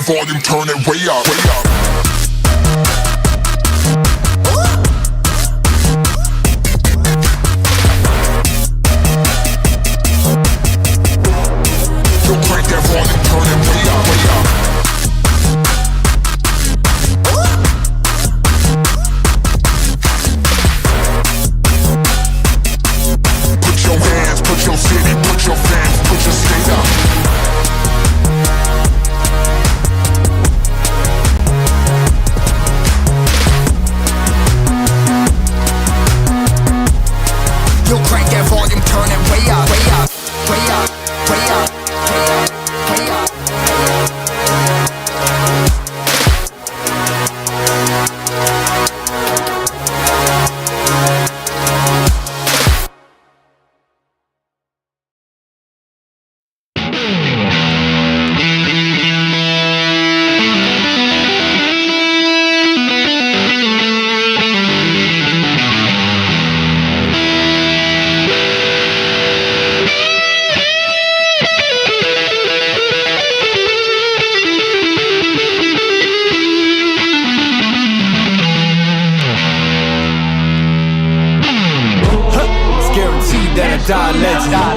volume, turn it way up, way up. Crank that volume, turn it way up, way up. Put your hands, put your city, put your fans, put your state up. Yo, crank that volume, turn it way up, way up, way up, way up.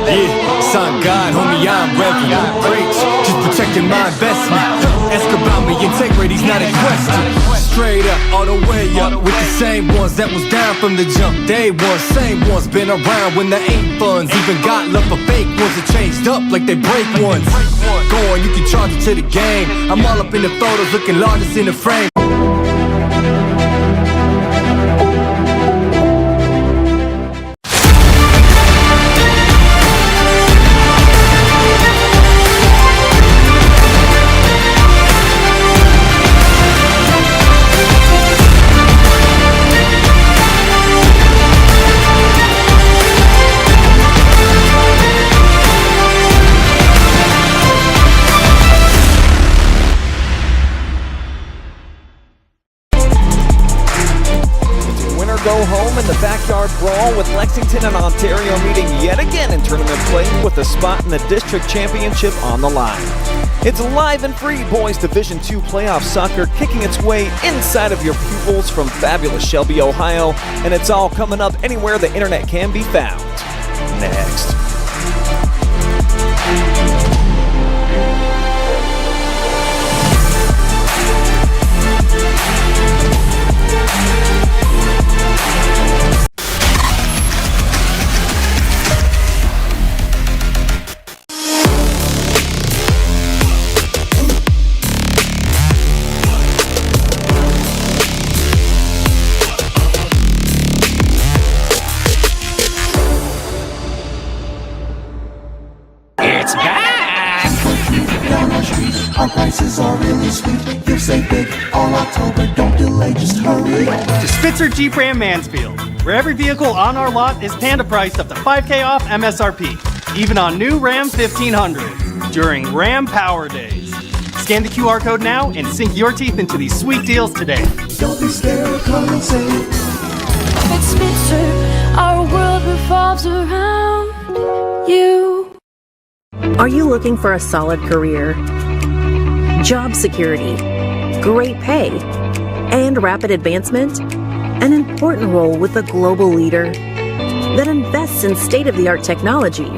Yeah, son God, homie, I'm reverend. Preach, just protecting my investment. Ask about me, integrity's not a question. Straight up, all the way up, with the same ones that was down from the jump. Day one, same ones, been around when there ain't funds. Even got love for fake ones that changed up like they break ones. Go on, you can charge it to the game. I'm all up in the photos, looking largest in the frame. Go home in the backyard brawl with Lexington and Ontario meeting yet again in tournament play with a spot in the district championship on the line. It's live and free boys Division II playoff soccer kicking its way inside of your pupils from fabulous Shelby, Ohio, and it's all coming up anywhere the internet can be found. Next. Our prices are really sweet. You'll save big all October. Don't delay, just hurry. To Spitzer Jeep Ram Mansfield, where every vehicle on our lot is panda priced up to $5K off MSRP, even on new Ram 1500 during Ram Power Days. Scan the QR code now and sink your teeth into these sweet deals today. Don't be scared, come and save. At Spitzer, our world revolves around you. Are you looking for a solid career, job security, great pay, and rapid advancement? An important role with a global leader that invests in state-of-the-art technology,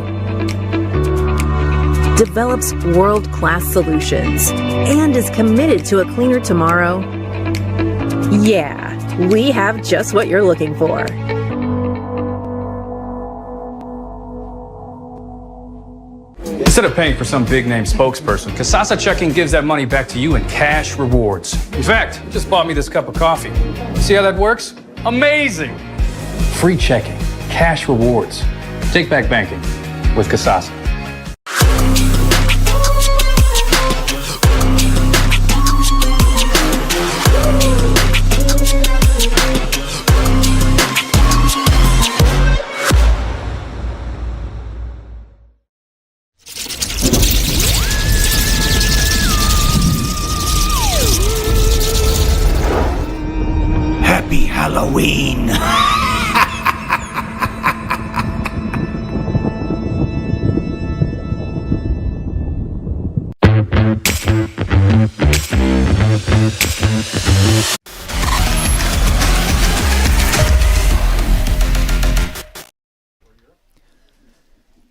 develops world-class solutions, and is committed to a cleaner tomorrow? Yeah, we have just what you're looking for. Instead of paying for some big-name spokesperson, Casasa Checking gives that money back to you in cash rewards. In fact, you just bought me this cup of coffee. See how that works? Amazing! Free checking, cash rewards. Take back banking with Casasa. Happy Halloween!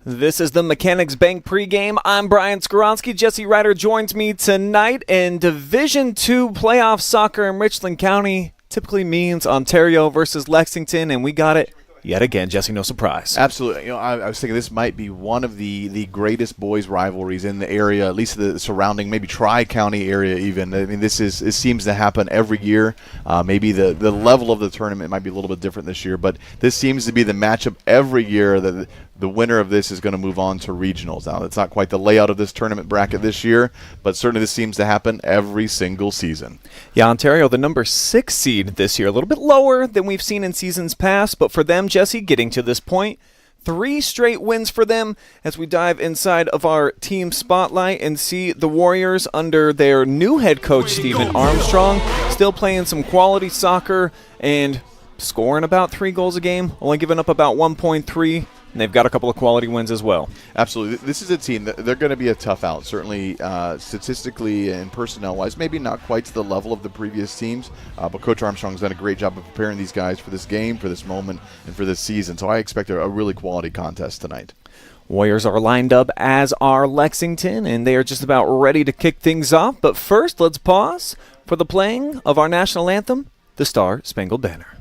This is the Mechanics Bank pregame. I'm Brian Skowronski. Jesse Ryder joins me tonight. In Division II playoff soccer in Richland County typically means Ontario versus Lexington, and we got it yet again. Jesse, no surprise. Absolutely. I was thinking this might be one of the greatest boys rivalries in the area, at least the surrounding, maybe Tri-County area even. I mean, this seems to happen every year. Maybe the level of the tournament might be a little bit different this year, but this seems to be the matchup every year that the winner of this is going to move on to regionals. Now, it's not quite the layout of this tournament bracket this year, but certainly this seems to happen every single season. Yeah, Ontario, the number 6 seed this year, a little bit lower than we've seen in seasons past, but for them, Jesse, getting to this point, 3 straight wins for them as we dive inside of our team spotlight and see the Warriors under their new head coach, Stephen Armstrong, still playing some quality soccer and scoring about 3 goals a game, only giving up about 1.3. And they've got a couple of quality wins as well. Absolutely. This is a team that they're going to be a tough out, certainly statistically and personnel-wise. Maybe not quite to the level of the previous teams, but Coach Armstrong's done a great job of preparing these guys for this game, for this moment, and for this season. So I expect a really quality contest tonight. Warriors are lined up, as are Lexington, and they are just about ready to kick things off. But first, let's pause for the playing of our national anthem, the Star Spangled Banner.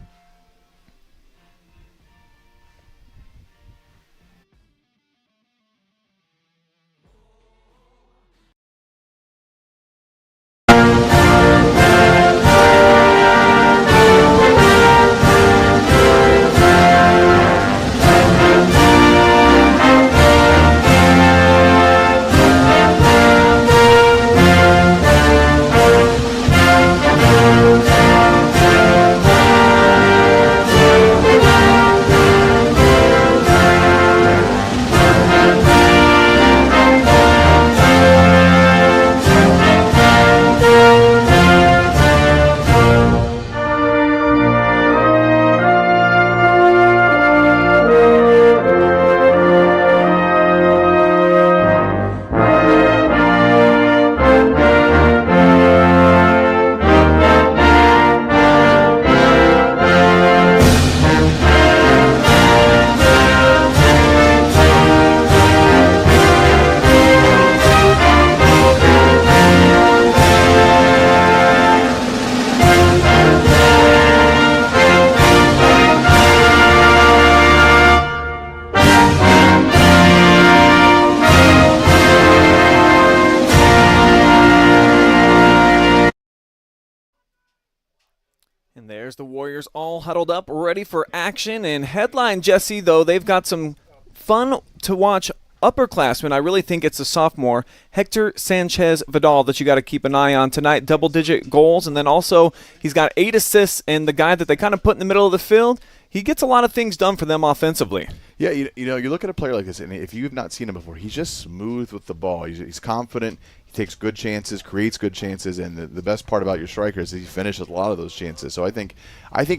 And there's the Warriors all huddled up, ready for action. And headline, Jesse, though, they've got some fun to watch upperclassmen. I really think it's a sophomore, Hector Sanchez Vidal, that you got to keep an eye on tonight. Double-digit goals, and then also he's got 8 assists, and the guy that they kind of put in the middle of the field, he gets a lot of things done for them offensively. Yeah, you know, you look at a player like this, and if you've not seen him before, he's just smooth with the ball. He's confident. He takes good chances, creates good chances, and the best part about your striker is that he finishes a lot of those chances. So I think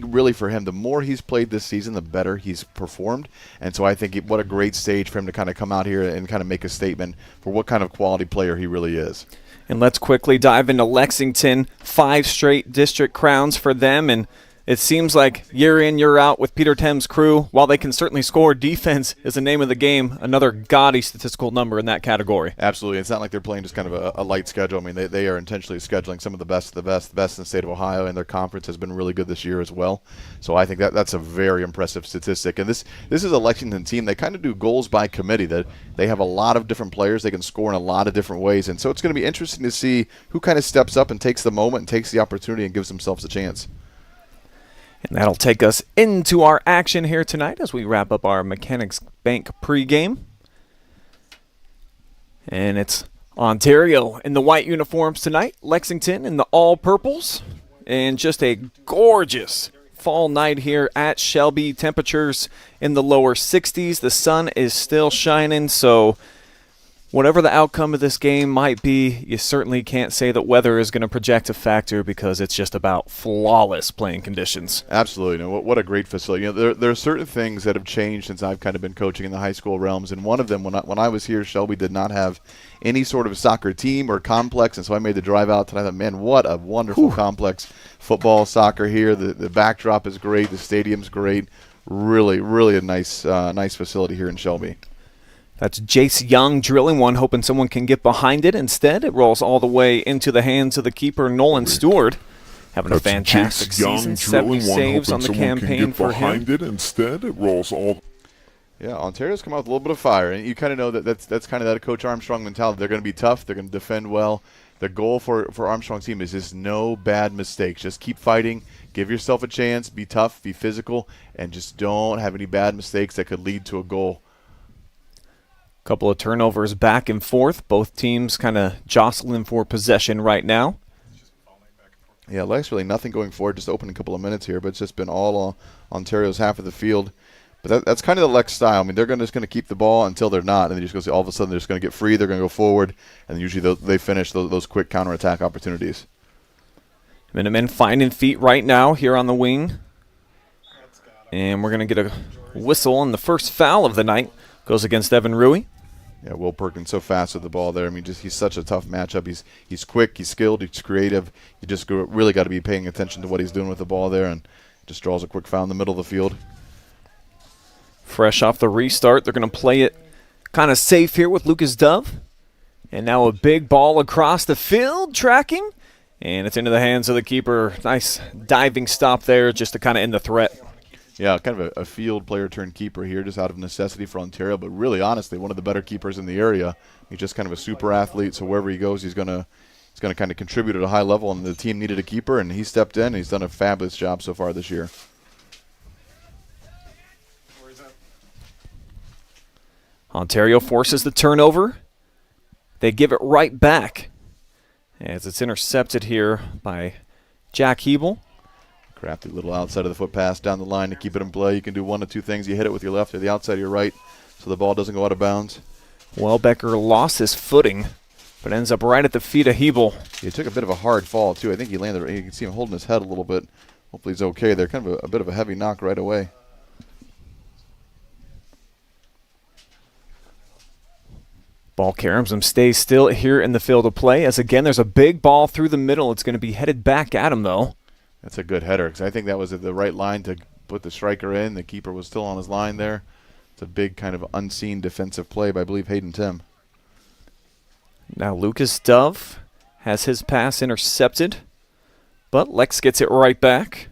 really for him, the more he's played this season, the better he's performed. And so I think what a great stage for him to kind of come out here and kind of make a statement for what kind of quality player he really is. And let's quickly dive into Lexington. 5 straight district crowns for them, and it seems like year in, year out with Peter Thames' crew, while they can certainly score, defense is the name of the game. Another gaudy statistical number in that category. Absolutely. It's not like they're playing just kind of a light schedule. I mean, they are intentionally scheduling some of the best in the state of Ohio, and their conference has been really good this year as well. So I think that's a very impressive statistic. And this is a Lexington team. They kind of do goals by committee. That they have a lot of different players. They can score in a lot of different ways. And so it's going to be interesting to see who kind of steps up and takes the moment and takes the opportunity and gives themselves a chance. And that'll take us into our action here tonight as we wrap up our Mechanics Bank pregame. And it's Ontario in the white uniforms tonight, Lexington in the all-purples, and just a gorgeous fall night here at Shelby. Temperatures in the lower 60s. The sun is still shining, so whatever the outcome of this game might be, you certainly can't say that weather is going to project a factor because it's just about flawless playing conditions. Absolutely. What a great facility. You know, there are certain things that have changed since I've kind of been coaching in the high school realms, and one of them, when I was here, Shelby did not have any sort of soccer team or complex, and so I made the drive out, and I thought, man, what a wonderful complex. Football, soccer here. The backdrop is great. The stadium's great. Really, really a nice facility here in Shelby. That's Jace Young drilling one, hoping someone can get behind it. Instead, it rolls all the way into the hands of the keeper, Nolan Stewart. Having a fantastic season, 70 saves on the campaign for him. Instead, it rolls all. Yeah, Ontario's come out with a little bit of fire, and you kind of know that's kind of that Coach Armstrong mentality. They're going to be tough. They're going to defend well. The goal for Armstrong's team is just no bad mistakes. Just keep fighting. Give yourself a chance. Be tough. Be physical. And just don't have any bad mistakes that could lead to a goal. Couple of turnovers back and forth. Both teams kind of jostling for possession right now. Yeah, Lex really nothing going forward. Just open a couple of minutes here, but it's just been all Ontario's half of the field. But that's kind of the Lex style. I mean, they're just going to keep the ball until they're not, and then you just go all of a sudden they're just going to get free. They're going to go forward, and usually they finish those quick counterattack opportunities. Minutemen finding feet right now here on the wing. And we're going to get a whistle on the first foul of the night. Goes against Evan Rui. Yeah, Will Perkins so fast with the ball there. I mean, he's such a tough matchup. He's quick, he's skilled, he's creative. You just really got to be paying attention to what he's doing with the ball there, and just draws a quick foul in the middle of the field. Fresh off the restart, they're going to play it kind of safe here with Lucas Dove. And now a big ball across the field, tracking. And it's into the hands of the keeper. Nice diving stop there just to kind of end the threat. Yeah, kind of a field player turned keeper here, just out of necessity for Ontario. But really, honestly, one of the better keepers in the area. He's just kind of a super athlete, so wherever he goes, he's going to kind of contribute at a high level. And the team needed a keeper, and he stepped in. And he's done a fabulous job so far this year. Ontario forces the turnover. They give it right back as it's intercepted here by Jack Hiebel. Crafty little outside of the foot pass down the line to keep it in play. You can do one of two things. You hit it with your left or the outside of your right so the ball doesn't go out of bounds. Welbecker lost his footing, but ends up right at the feet of Hiebel. He took a bit of a hard fall, too. I think he landed. You can see him holding his head a little bit. Hopefully he's okay there. Kind of a bit of a heavy knock right away. Ball caroms him, stays still here in the field of play. As again, there's a big ball through the middle. It's going to be headed back at him, though. That's a good header because I think that was at the right line to put the striker in. The keeper was still on his line there. It's a big kind of unseen defensive play by, I believe, Hayden Tim. Now Lucas Dove has his pass intercepted, but Lex gets it right back.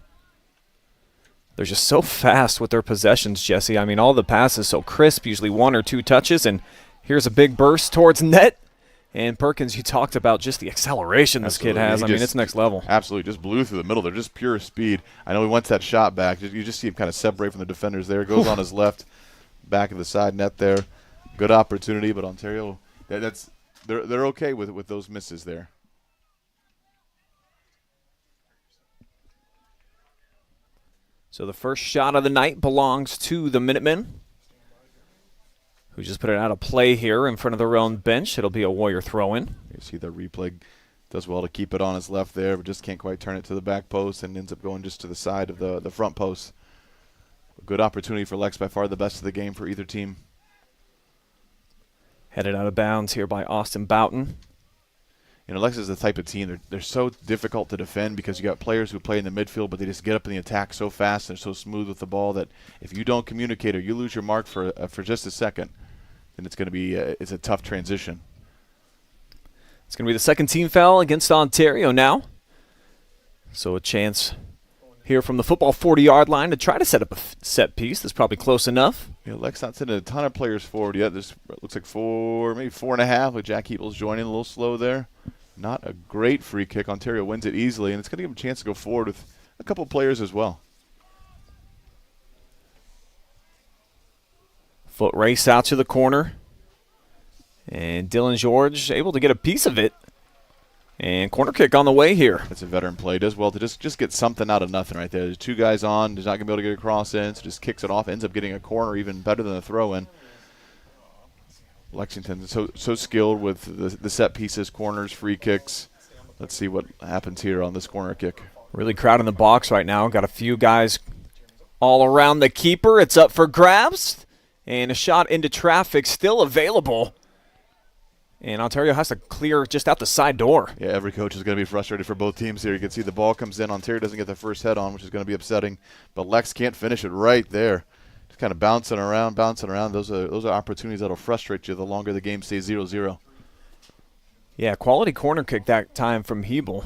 They're just so fast with their possessions, Jesse. I mean, all the passes so crisp, usually one or two touches, and here's a big burst towards net. And Perkins, you talked about just the acceleration this kid has. I mean, it's next level. Absolutely. Just blew through the middle. They're just pure speed. I know he wants that shot back. You just see him kind of separate from the defenders there. Goes on his left, back of the side net there. Good opportunity, but Ontario, they're okay with those misses there. So the first shot of the night belongs to the Minutemen, who just put it out of play here in front of their own bench. It'll be a Warrior throw-in. You see the replay does well to keep it on his left there, but just can't quite turn it to the back post and ends up going just to the side of the front post. A good opportunity for Lex, by far the best of the game for either team. Headed out of bounds here by Austin Boughton. You know, Lex is the type of team, they're so difficult to defend because you got players who play in the midfield, but they just get up in the attack so fast and they're so smooth with the ball that if you don't communicate or you lose your mark for just a second, then it's going to be it's a tough transition. It's going to be the second team foul against Ontario now. So a chance here from the football 40-yard line to try to set up a set piece. That's probably close enough. Yeah, Lex not sending a ton of players forward yet. This looks like maybe 4.5 with Jack Hiebel's joining a little slow there. Not a great free kick. Ontario wins it easily, and it's going to give them a chance to go forward with a couple of players as well. Foot race out to the corner. And Dylan George able to get a piece of it. And corner kick on the way here. That's a veteran play. Does well to just get something out of nothing right there. There's two guys on. He's not going to be able to get a cross in, so just kicks it off. Ends up getting a corner, even better than a throw-in. Lexington is so skilled with the set pieces, corners, free kicks. Let's see what happens here on this corner kick. Really crowding the box right now. Got a few guys all around the keeper. It's up for grabs. And a shot into traffic still available. And Ontario has to clear just out the side door. Yeah, every coach is going to be frustrated for both teams here. You can see the ball comes in. Ontario doesn't get their first head on, which is going to be upsetting. But Lex can't finish it right there. kind of bouncing around. Those are opportunities that'll frustrate you the longer the game stays 0-0. Yeah, quality corner kick that time from Hiebel.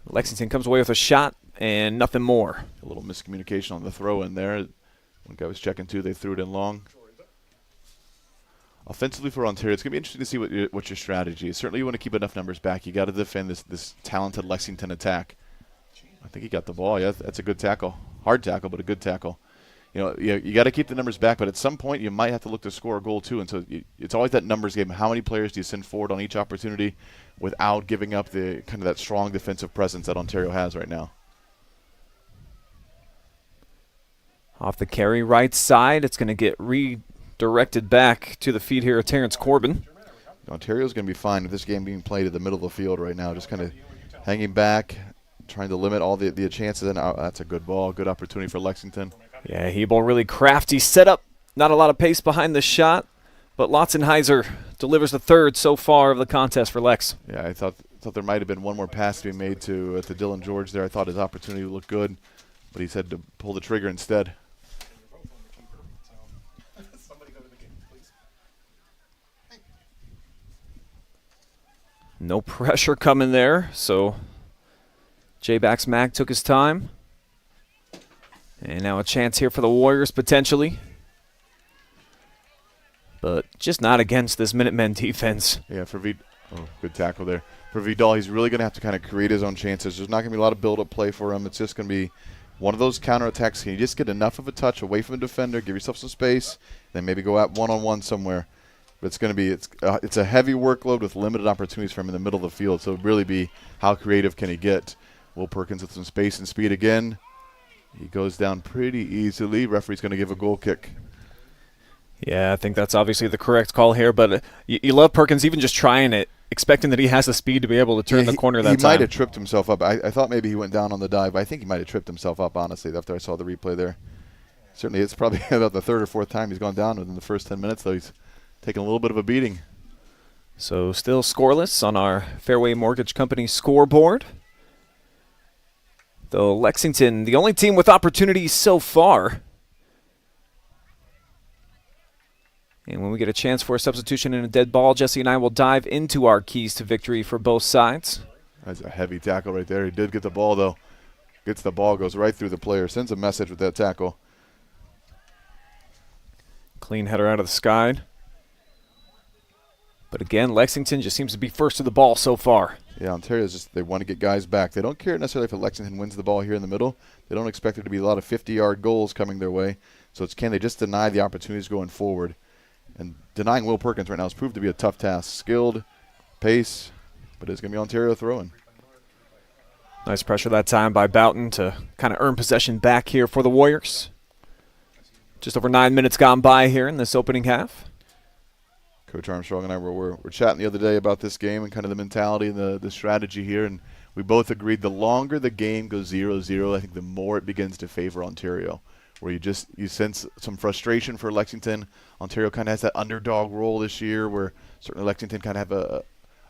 Lexington comes away with a shot and nothing more. A little miscommunication on the throw in there. One guy was checking too. They threw it in long. Offensively for Ontario, it's going to be interesting to see what your strategy is. Certainly you want to keep enough numbers back. You got to defend this talented Lexington attack. I think he got the ball. Yeah, that's a good tackle. Hard tackle, but a good tackle. You got to keep the numbers back, but at some point you might have to look to score a goal too. And so it's always that numbers game. How many players do you send forward on each opportunity without giving up the kind of that strong defensive presence that Ontario has right now? Off the carry right side, it's going to get redirected back to the feet here of Terrence Corbin. Ontario's going to be fine with this game being played at the middle of the field right now, just kind of hanging back, trying to limit all the chances. And that's a good ball, good opportunity for Lexington. Yeah, Hiebel really crafty setup. Not a lot of pace behind the shot, but Lotzenheiser delivers the third so far of the contest for Lex. Yeah, I thought there might have been one more pass to be made to Dylan George there. I thought his opportunity looked good, but he said to pull the trigger instead. No pressure coming there, so J-Backs Mag took his time. And now a chance here for the Warriors potentially. But just not against this Minutemen defense. Yeah, good tackle there. For Vidal, he's really going to have to kind of create his own chances. There's not going to be a lot of build-up play for him. It's just going to be one of those counterattacks. Can you just get enough of a touch away from the defender, give yourself some space, then maybe go out one-on-one somewhere. But it's going to be it's a heavy workload with limited opportunities for him in the middle of the field. So it'll really be how creative can he get. Will Perkins with some space and speed again. He goes down pretty easily. Referee's going to give a goal kick. Yeah, I think that's obviously the correct call here. But you love Perkins even just trying it, expecting that he has the speed to be able to turn the corner that time. He might have tripped himself up. I thought maybe he went down on the dive. But I think he might have tripped himself up, honestly, after I saw the replay there. Certainly it's probably about the third or fourth time he's gone down within the first 10 minutes, though. He's taking a little bit of a beating. So still scoreless on our Fairway Mortgage Company scoreboard. Though Lexington, the only team with opportunities so far. And when we get a chance for a substitution and a dead ball, Jesse and I will dive into our keys to victory for both sides. That's a heavy tackle right there. He did get the ball, though. Gets the ball, goes right through the player, sends a message with that tackle. Clean header out of the sky. But again, Lexington just seems to be first to the ball so far. Yeah, Ontario's just, they want to get guys back. They don't care necessarily if Lexington wins the ball here in the middle. They don't expect there to be a lot of 50-yard goals coming their way. So it's can they just deny the opportunities going forward. And denying Will Perkins right now has proved to be a tough task. Skilled, pace, but it's going to be Ontario throwing. Nice pressure that time by Boughton to kind of earn possession back here for the Warriors. Just over 9 minutes gone by here in this opening half. Coach Armstrong and I were chatting the other day about this game and kind of the mentality and the strategy here, and we both agreed the longer the game goes 0-0, I think the more it begins to favor Ontario, where you sense some frustration for Lexington. Ontario kind of has that underdog role this year, where certainly Lexington kind of have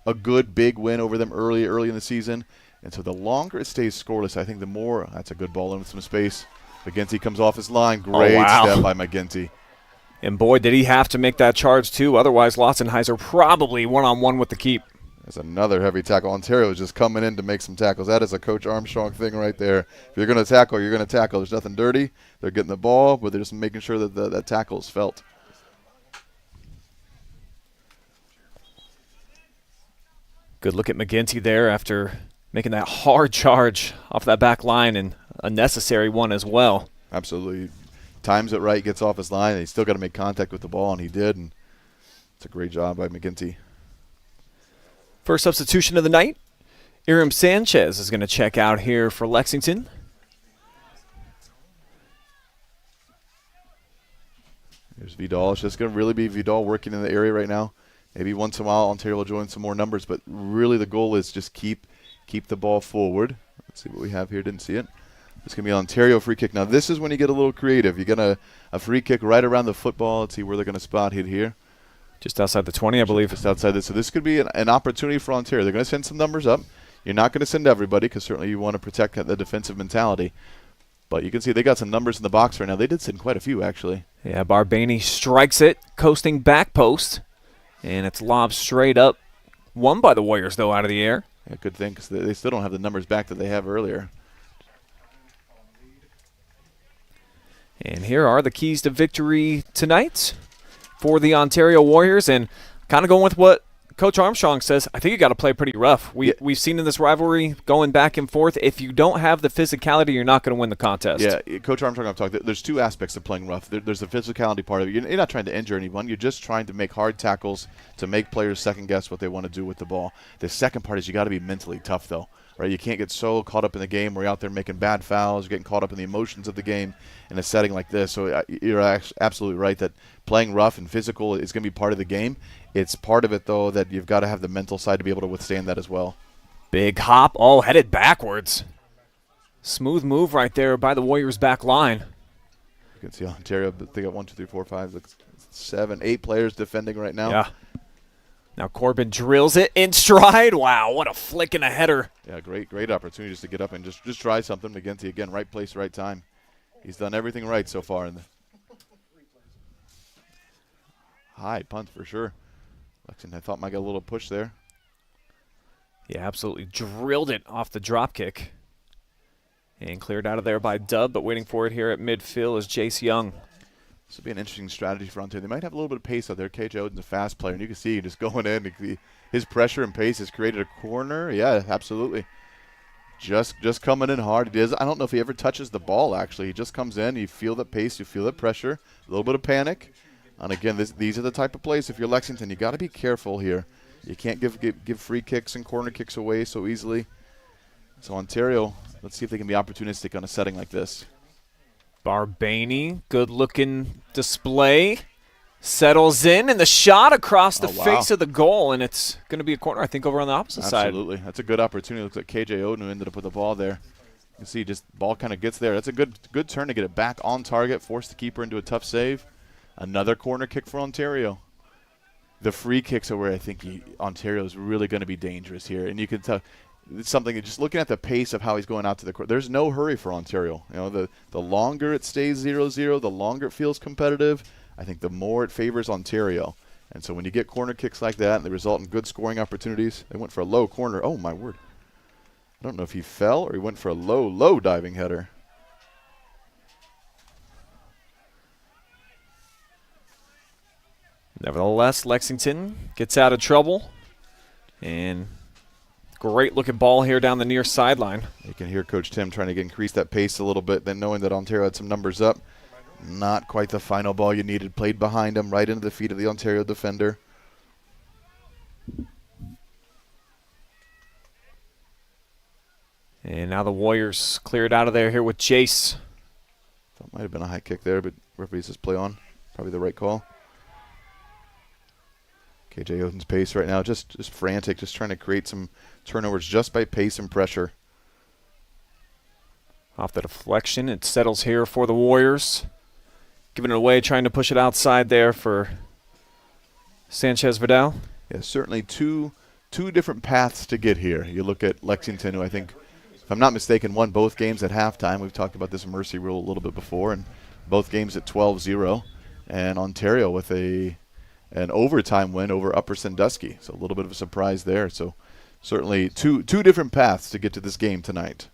a good big win over them early in the season, and so the longer it stays scoreless, I think the more. That's a good ball in with some space. McGinty comes off his line. Great step by McGinty. And boy, did he have to make that charge too. Otherwise, Lotzenheiser probably one-on-one with the keep. There's another heavy tackle. Ontario is just coming in to make some tackles. That is a Coach Armstrong thing right there. If you're going to tackle, you're going to tackle. There's nothing dirty. They're getting the ball, but they're just making sure that that tackle is felt. Good look at McGinty there after making that hard charge off that back line, and a necessary one as well. Absolutely. Times it right, gets off his line, and he's still got to make contact with the ball, and he did. And it's a great job by McGinty. First substitution of the night, Iram Sanchez is going to check out here for Lexington. There's Vidal. It's just going to really be Vidal working in the area right now. Maybe once in a while Ontario will join some more numbers, but really the goal is just keep the ball forward. Let's see what we have here. Didn't see it. It's going to be an Ontario free kick. Now, this is when you get a little creative. You get a free kick right around the football. Let's see where they're going to spot hit here. Just outside the 20, I believe. Just outside this. So this could be an opportunity for Ontario. They're going to send some numbers up. You're not going to send everybody because certainly you want to protect the defensive mentality. But you can see they got some numbers in the box right now. They did send quite a few, actually. Yeah, Barbaney strikes it, coasting back post, and it's lobbed straight up. Won by the Warriors, though, out of the air. Yeah, good thing, because they still don't have the numbers back that they have earlier. And here are the keys to victory tonight for the Ontario Warriors. And kind of going with what Coach Armstrong says, I think you got to play pretty rough. We've seen in this rivalry going back and forth. If you don't have the physicality, you're not going to win the contest. Yeah, Coach Armstrong, I've talked. There's two aspects of playing rough. There's the physicality part of it. You're not trying to injure anyone. You're just trying to make hard tackles to make players second guess what they want to do with the ball. The second part is you got to be mentally tough, though. Right? You can't get so caught up in the game where you're out there making bad fouls, you're getting caught up in the emotions of the game in a setting like this. So you're absolutely right that playing rough and physical is going to be part of the game. It's part of it, though, that you've got to have the mental side to be able to withstand that as well. Big hop, all headed backwards. Smooth move right there by the Warriors' back line. You can see Ontario, they got 1, 2, 3, 4, 5, 6, 7, 8 players defending right now. Yeah. Now Corbin drills it in stride. Wow, what a flick and a header. Yeah, great opportunity just to get up and just try something. McGinty, again, right place, right time. He's done everything right so far. In the high punt for sure. Lexington, I thought might get a little push there. Yeah, absolutely drilled it off the drop kick. And cleared out of there by Dub, but waiting for it here at midfield is Jace Young. This would be an interesting strategy for Ontario. They might have a little bit of pace out there. KJ Oden's a fast player, and you can see just going in. His pressure and pace has created a corner. Yeah, absolutely. Just coming in hard. It is. I don't know if he ever touches the ball, actually. He just comes in. You feel the pace. You feel the pressure. A little bit of panic. And, again, these are the type of plays. If you're Lexington, you got to be careful here. You can't give free kicks and corner kicks away so easily. So, Ontario, let's see if they can be opportunistic on a setting like this. Barbaney, good-looking display. Settles in, and the shot across the face of the goal, and it's going to be a corner, I think, over on the opposite side. Absolutely. That's a good opportunity. Looks like KJ Oden who ended up with the ball there. You can see just ball kind of gets there. That's a good turn to get it back on target, force the keeper into a tough save. Another corner kick for Ontario. The free kicks are where I think Ontario is really going to be dangerous here, and you can tell. It's something, just looking at the pace of how he's going out to the court, there's no hurry for Ontario. You know, the longer it stays 0-0, the longer it feels competitive, I think the more it favors Ontario. And so when you get corner kicks like that and they result in good scoring opportunities, they went for a low corner. Oh, my word. I don't know if he fell or he went for a low diving header. Nevertheless, Lexington gets out of trouble. And great looking ball here down the near sideline. You can hear Coach Tim trying to increase that pace a little bit, then knowing that Ontario had some numbers up. Not quite the final ball you needed. Played behind him, right into the feet of the Ontario defender. And now the Warriors cleared out of there here with Jace. That might have been a high kick there, but referee says play on. Probably the right call. KJ Oden's pace right now, just frantic, just trying to create some turnovers just by pace and pressure. Off the deflection, it settles here for the Warriors. Giving it away, trying to push it outside there for Sanchez Vidal. Yeah, certainly two different paths to get here. You look at Lexington, who I think, if I'm not mistaken, won both games at halftime. We've talked about this mercy rule a little bit before, and both games at 12-0. And Ontario with an overtime win over Upper Sandusky. So a little bit of a surprise there. So certainly two different paths to get to this game tonight.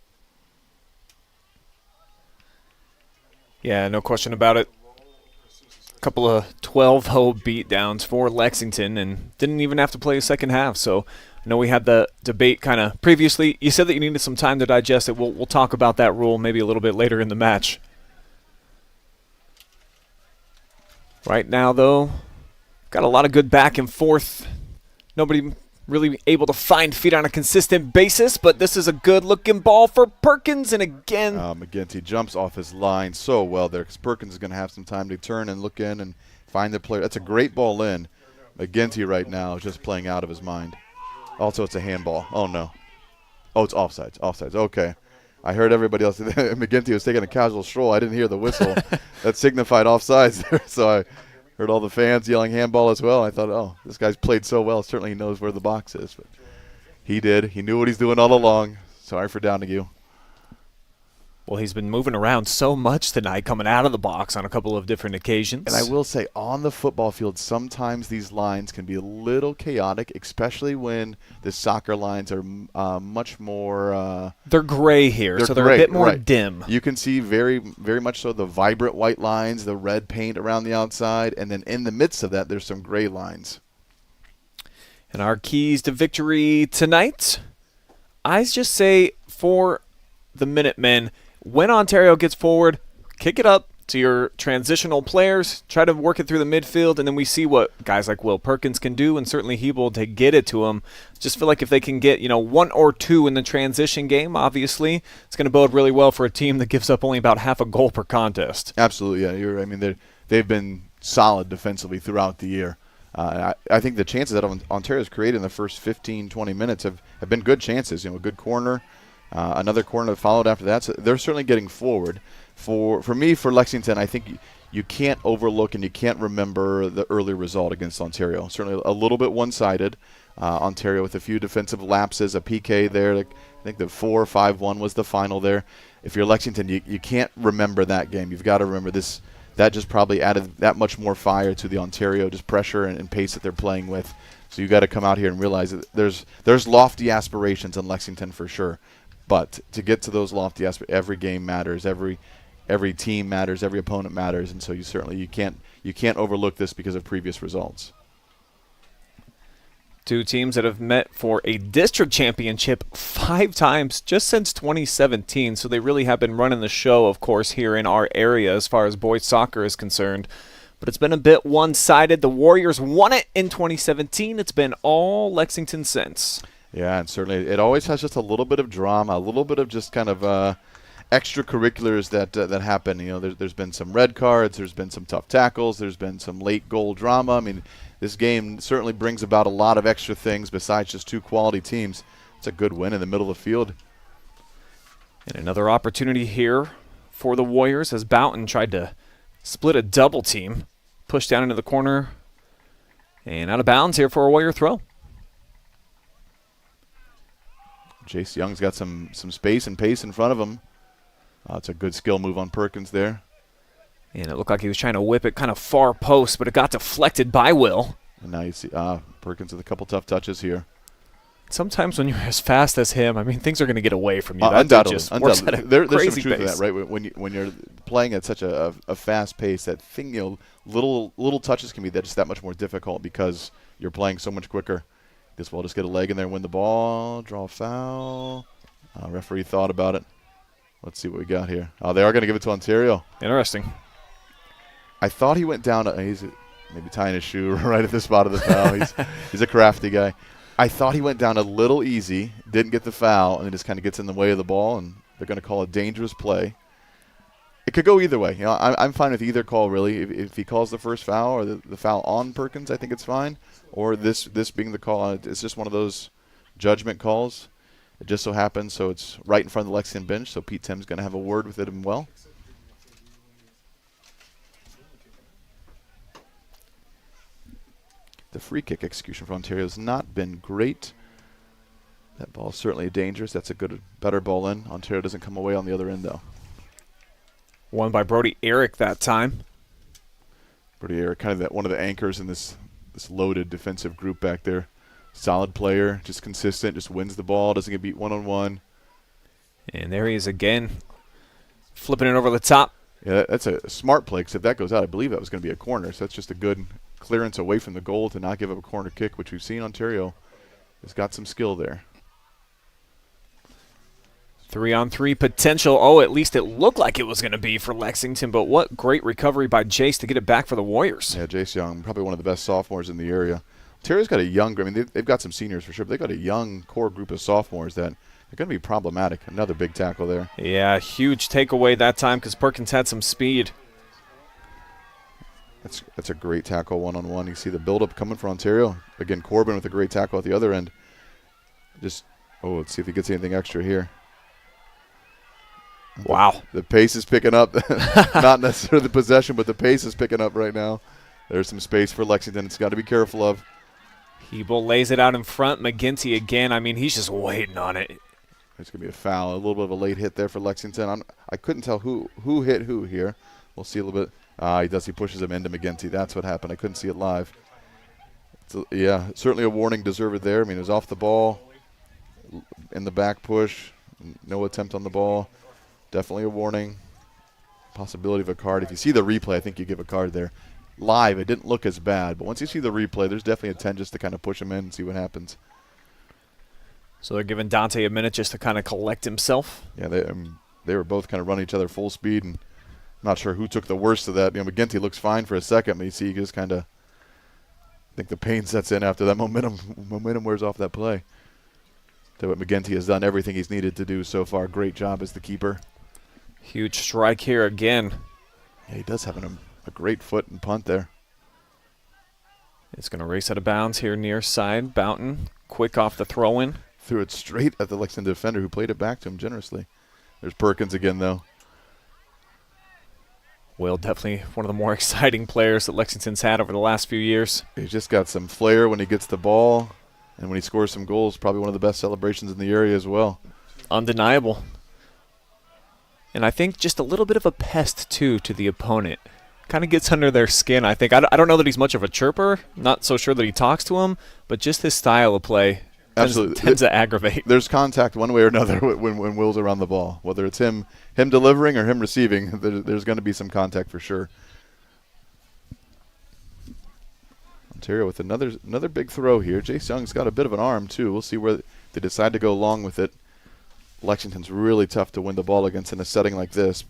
Yeah, no question about it. A couple of 12-0 beatdowns for Lexington and didn't even have to play a second half. So I know we had the debate kind of previously. You said that you needed some time to digest it. We'll talk about that rule maybe a little bit later in the match. Right now, though, got a lot of good back and forth. Nobody really able to find feet on a consistent basis, but this is a good-looking ball for Perkins, and again... McGinty jumps off his line so well there because Perkins is going to have some time to turn and look in and find the player. That's a great ball in. McGinty right now is just playing out of his mind. Also, it's a handball. Oh, no. Oh, it's offsides. Offsides. Okay. I heard everybody else. McGinty was taking a casual stroll. I didn't hear the whistle. That signified offsides there, so I heard all the fans yelling handball as well. I thought, oh, this guy's played so well. Certainly he knows where the box is. But he did. He knew what he's doing all along. Sorry for downing you. Well, he's been moving around so much tonight, coming out of the box on a couple of different occasions. And I will say, on the football field, sometimes these lines can be a little chaotic, especially when the soccer lines are much more... they're gray here, so they're a bit more dim. You can see very, very much so the vibrant white lines, the red paint around the outside, and then in the midst of that, there's some gray lines. And our keys to victory tonight, I just say for the Minutemen, when Ontario gets forward, kick it up to your transitional players, try to work it through the midfield, and then we see what guys like Will Perkins can do, and certainly Hiebel to get it to him. Just feel like if they can get, 1 or 2 in the transition game, obviously, it's going to bode really well for a team that gives up only about half a goal per contest. Absolutely, yeah. They've been solid defensively throughout the year. I think the chances that Ontario's created in the first 15, 20 minutes have been good chances. A good corner. Another corner that followed after that. So they're certainly getting forward. For Lexington, I think you can't overlook and you can't remember the early result against Ontario. Certainly a little bit one-sided. Ontario with a few defensive lapses, a PK there. I think the 4-5-1 was the final there. If you're Lexington, you can't remember that game. You've got to remember this. That just probably added that much more fire to the Ontario, just pressure and pace that they're playing with. So you got to come out here and realize that there's lofty aspirations in Lexington for sure. But to get to those lofty aspects, every game matters, every team matters, every opponent matters, and so you can't overlook this because of previous results. Two teams that have met for a district championship 5 times just since 2017, so they really have been running the show, of course, here in our area as far as boys soccer is concerned. But it's been a bit one-sided. The Warriors won it in 2017. It's been all Lexington since. Yeah, and certainly it always has just a little bit of drama, a little bit of just kind of extracurriculars that happen. There's been some red cards, there's been some tough tackles, there's been some late goal drama. This game certainly brings about a lot of extra things besides just 2 quality teams. It's a good win in the middle of the field. And another opportunity here for the Warriors as Boughton tried to split a double team, pushed down into the corner, and out of bounds here for a Warrior throw. Jace Young's got some space and pace in front of him. It's a good skill move on Perkins there. And it looked like he was trying to whip it kind of far post, but it got deflected by Will. And now you see Perkins with a couple tough touches here. Sometimes when you're as fast as him, things are going to get away from you. Undoubtedly. There's crazy some truth pace. to that, right? When you're playing at such a fast pace, that thing, little touches can be just that much more difficult because you're playing so much quicker. This will just get a leg in there, win the ball, draw a foul. Referee thought about it. Let's see what we got here. They are going to give it to Ontario. Interesting. I thought he went down. He's maybe tying his shoe right at the spot of the foul. He's a crafty guy. I thought he went down a little easy, didn't get the foul, and then just kind of gets in the way of the ball, and they're going to call a dangerous play. It could go either way. I'm fine with either call, really. If he calls the first foul or the foul on Perkins, I think it's fine. Or this being the call, it's just one of those judgment calls. It just so happens, so it's right in front of the Lexington bench, so Pete Tim's going to have a word with it as well. The free kick execution for Ontario has not been great. That ball is certainly dangerous. That's a better ball in. Ontario doesn't come away on the other end, though. Won by Brody Eric that time. Brody Eric, kind of one of the anchors in this loaded defensive group back there. Solid player, just consistent, just wins the ball, doesn't get beat one-on-one. And there he is again, flipping it over the top. Yeah, that's a smart play, because if that goes out, I believe that was going to be a corner. So that's just a good clearance away from the goal to not give up a corner kick, which we've seen Ontario has got some skill there. 3-on-3 potential. At least it looked like it was going to be for Lexington, but what great recovery by Jace to get it back for the Warriors. Yeah, Jace Young, probably one of the best sophomores in the area. Ontario's got a young, they've got some seniors for sure, but they've got a young core group of sophomores that are going to be problematic. Another big tackle there. Yeah, huge takeaway that time because Perkins had some speed. That's a great tackle one-on-one. You see the buildup coming for Ontario. Again, Corbin with a great tackle at the other end. Let's see if he gets anything extra here. Wow. The pace is picking up. Not necessarily the possession, but the pace is picking up right now. There's some space for Lexington. It's got to be careful of. Hiebel lays it out in front. McGinty again. He's just waiting on it. There's going to be a foul. A little bit of a late hit there for Lexington. I couldn't tell who hit who here. We'll see a little bit. He does. He pushes him into McGinty. That's what happened. I couldn't see it live. Yeah, certainly a warning deserved there. I mean, it was off the ball, in the back push, no attempt on the ball. Definitely a warning. Possibility of a card. If you see the replay, I think you give a card there. Live, it didn't look as bad, but once you see the replay, there's definitely a 10 just to kind of push him in and see what happens. So they're giving Dante a minute just to kind of collect himself. Yeah, they were both kind of running each other full speed, and I'm not sure who took the worst of that. You know, McGinty looks fine for a second, but you see he just kind of, I think the pain sets in after that momentum wears off that play. So what McGinty has done everything he's needed to do so far. Great job as the keeper. Huge strike here again. Yeah, he does have a great foot and punt there. It's going to race out of bounds here near side. Boughton, quick off the throw-in. Threw it straight at the Lexington defender who played it back to him generously. There's Perkins again, though. Will, definitely one of the more exciting players that Lexington's had over the last few years. He's just got some flair when he gets the ball, and when he scores some goals, probably one of the best celebrations in the area as well. Undeniable. And I think just a little bit of a pest, too, to the opponent. Kind of gets under their skin, I think. I don't know that he's much of a chirper. Not so sure that he talks to him, but just his style of play tends to aggravate. There's contact one way or another when Will's around the ball. Whether it's him delivering or him receiving, there's going to be some contact for sure. Ontario with another big throw here. Jace Young's got a bit of an arm, too. We'll see where they decide to go long with it. Lexington's really tough to win the ball against in a setting like this.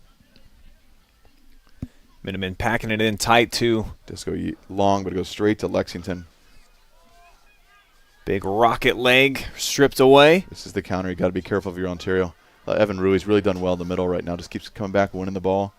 Minutemen packing it in tight, too. Just go long, but it goes straight to Lexington. Big rocket leg stripped away. This is the counter. You got to be careful of your Ontario. Evan Rui's really done well in the middle right now. Just keeps coming back, winning the ball.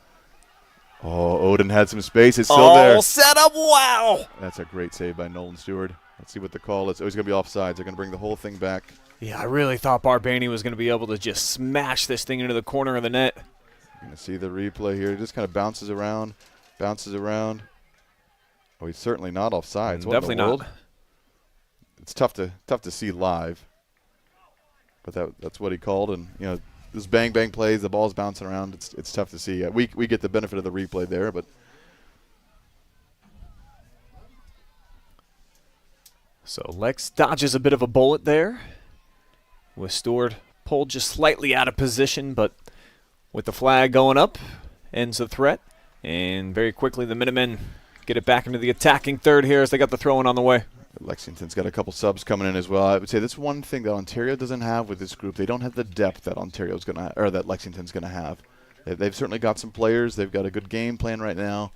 Oh, Odin had some space. It's still there. Oh, set up. Wow. That's a great save by Nolan Stewart. Let's see what the call is. Oh, he's going to be offsides. They're going to bring the whole thing back. Yeah, I really thought Barbaney was going to be able to just smash this thing into the corner of the net. You're going to see the replay here. It just kind of bounces around. Oh, he's certainly not offsides. What definitely in the world? not. It's tough to see live, but that's what he called. And you know, this bang plays, the ball's bouncing around. It's tough to see. We get the benefit of the replay there, but so Lex dodges a bit of a bullet there, with Stewart pulled just slightly out of position, but with the flag going up, ends the threat, and very quickly the Minutemen get it back into the attacking third here as they got the throw-in on the way. Lexington's got a couple subs coming in as well. I would say that's one thing that Ontario doesn't have with this group. They don't have the depth that that Lexington's going to have. They've certainly got some players. They've got a good game plan right now.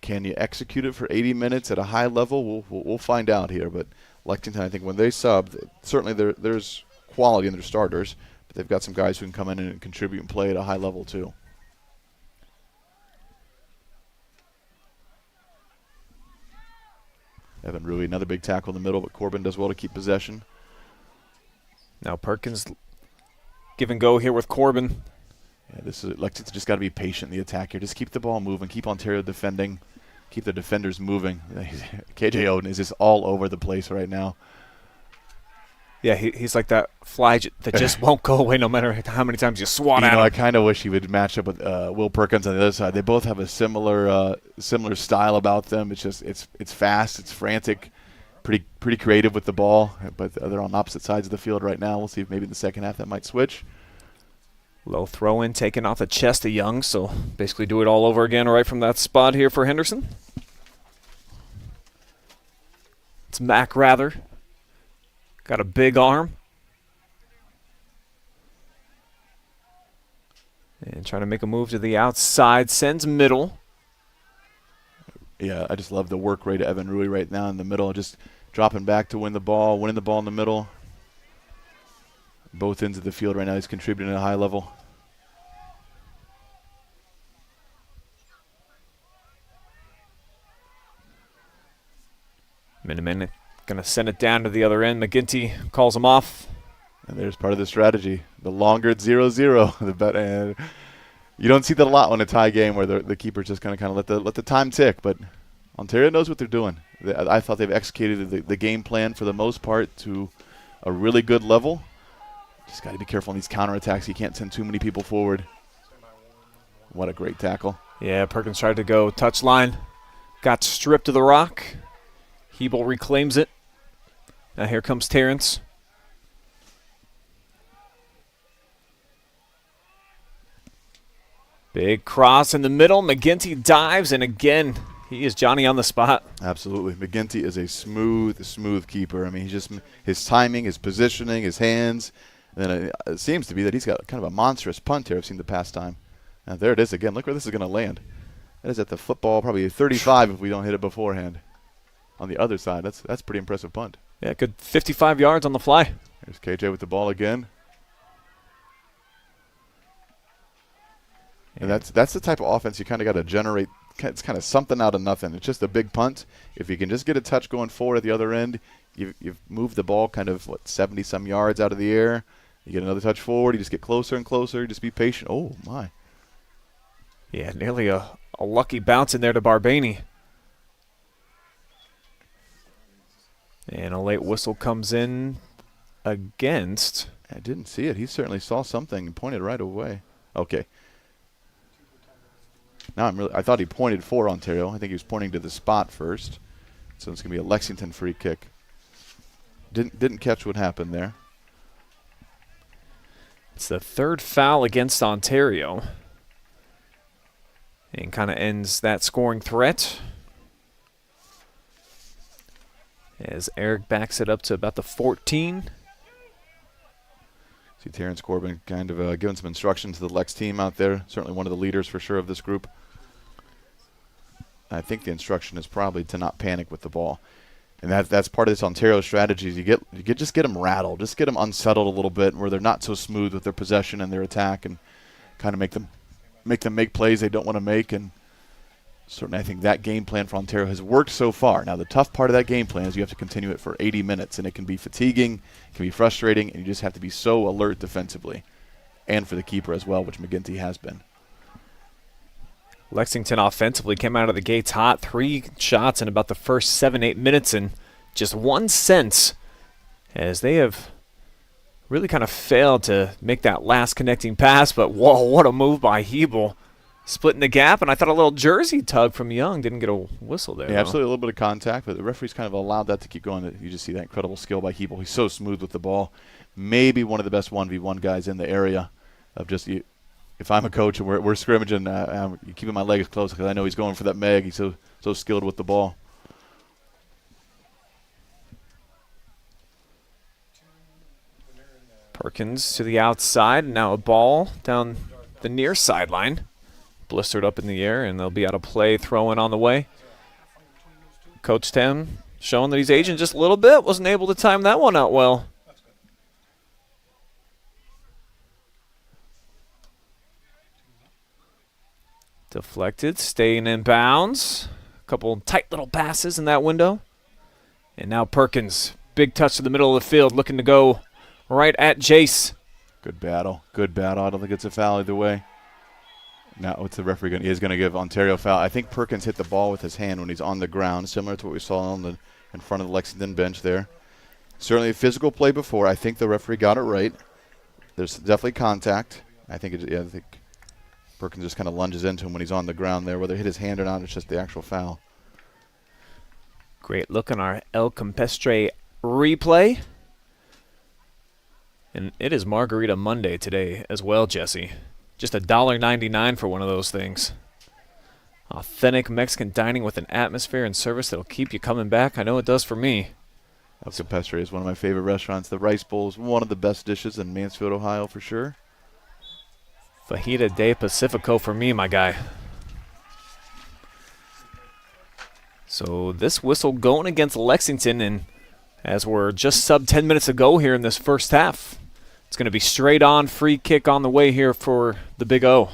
Can you execute it for 80 minutes at a high level? We'll find out here. But Lexington, I think when they sub, certainly there's quality in their starters, but they've got some guys who can come in and contribute and play at a high level too. Evan Rui, another big tackle in the middle, but Corbin does well to keep possession. Now Perkins give and go here with Corbin. Yeah, this is Lexington just got to be patient in the attack here. Just keep the ball moving, keep Ontario defending, keep the defenders moving. KJ Odin is just all over the place right now. Yeah, he's like that fly that just won't go away no matter how many times you swat at him. I kind of wish he would match up with Will Perkins on the other side. They both have a similar style about them. It's just it's fast, it's frantic, pretty creative with the ball. But they're on opposite sides of the field right now. We'll see if maybe in the second half that might switch. Low throw in taken off the chest of Young, so basically do it all over again right from that spot here for Henderson. It's Mac Rather. Got a big arm. And trying to make a move to the outside. Sends middle. Yeah, I just love the work rate of Evan Rui right now in the middle. Just dropping back to win the ball, winning the ball in the middle. Both ends of the field right now. He's contributing at a high level. Minutemen going to send it down to the other end. McGinty calls him off. And there's part of the strategy. The longer it's 0-0, the better. You don't see that a lot when a tie game where the keeper's just going to kind of let the time tick. But Ontario knows what they're doing. I thought they've executed the game plan for the most part to a really good level. Just got to be careful on these counterattacks. You can't send too many people forward. What a great tackle. Yeah, Perkins tried to go touchline. Got stripped of the rock. Hiebel reclaims it. Now here comes Terrence. Big cross in the middle. McGinty dives, and again, he is Johnny on the spot. Absolutely. McGinty is a smooth keeper. I mean, he's just his timing, his positioning, his hands. And then it seems to be that he's got kind of a monstrous punt here I've seen the past time. Now there it is again. Look where this is going to land. That is at the football, probably 35 if we don't hit it beforehand. On the other side, that's pretty impressive punt. Yeah, good 55 yards on the fly. There's KJ with the ball again. And that's the type of offense you kind of got to generate. It's kind of something out of nothing. It's just a big punt. If you can just get a touch going forward at the other end, you've moved the ball kind of, 70-some yards out of the air. You get another touch forward. You just get closer and closer. Just be patient. Oh, my. Yeah, nearly a lucky bounce in there to Barbaney. And a late whistle comes in against. I didn't see it. He certainly saw something and pointed right away. Okay. Now I thought he pointed for Ontario. I think he was pointing to the spot first. So it's going to be a Lexington free kick. Didn't catch what happened there. It's the third foul against Ontario. And kind of ends that scoring threat. As Eric backs it up to about the 14. See Terrence Corbin kind of giving some instruction to the Lex team out there. Certainly one of the leaders for sure of this group. I think the instruction is probably to not panic with the ball. And that's part of this Ontario strategy is just get them rattled. Just get them unsettled a little bit where they're not so smooth with their possession and their attack and kind of make them make plays they don't want to make. And certainly I think that game plan for Ontario has worked so far. Now the tough part of that game plan is you have to continue it for 80 minutes, and it can be fatiguing, it can be frustrating, and you just have to be so alert defensively and for the keeper as well, which McGinty has been. Lexington offensively came out of the gates hot. 3 shots in about the first 7-8 minutes, and just 1 sense as they have really kind of failed to make that last connecting pass. But whoa, what a move by Hiebel. Splitting the gap, and I thought a little jersey tug from Young. Didn't get a whistle there. Yeah, absolutely, a little bit of contact, but the referee's kind of allowed that to keep going. You just see that incredible skill by Hiebel. He's so smooth with the ball. Maybe one of the best 1v1 guys in the area of just if I'm a coach and we're scrimmaging, I'm keeping my legs close because I know he's going for that meg. He's so skilled with the ball. Perkins to the outside, and now a ball down the near sideline. Blistered up in the air, and they'll be out of play, throwing on the way. Coach Tim showing that he's aging just a little bit. Wasn't able to time that one out well. Deflected, staying in bounds. A couple tight little passes in that window. And now Perkins, big touch to the middle of the field, looking to go right at Jace. Good battle. I don't think it's a foul either way. Now what's the referee going to? He's going to give Ontario a foul. I think Perkins hit the ball with his hand when he's on the ground, similar to what we saw in front of the Lexington bench there. Certainly a physical play before. I think the referee got it right. There's definitely contact. I think Perkins just kind of lunges into him when he's on the ground there. Whether it hit his hand or not, it's just the actual foul. Great look on our El Campestre replay. And it is Margarita Monday today as well, Jesse. Just $1.99 for one of those things. Authentic Mexican dining with an atmosphere and service that'll keep you coming back. I know it does for me. El Campestre is one of my favorite restaurants. The rice bowl is one of the best dishes in Mansfield, Ohio, for sure. Fajita de Pacifico for me, my guy. So this whistle going against Lexington, and as we're just sub 10 minutes ago here in this first half, it's going to be straight on free kick on the way here for the Big O.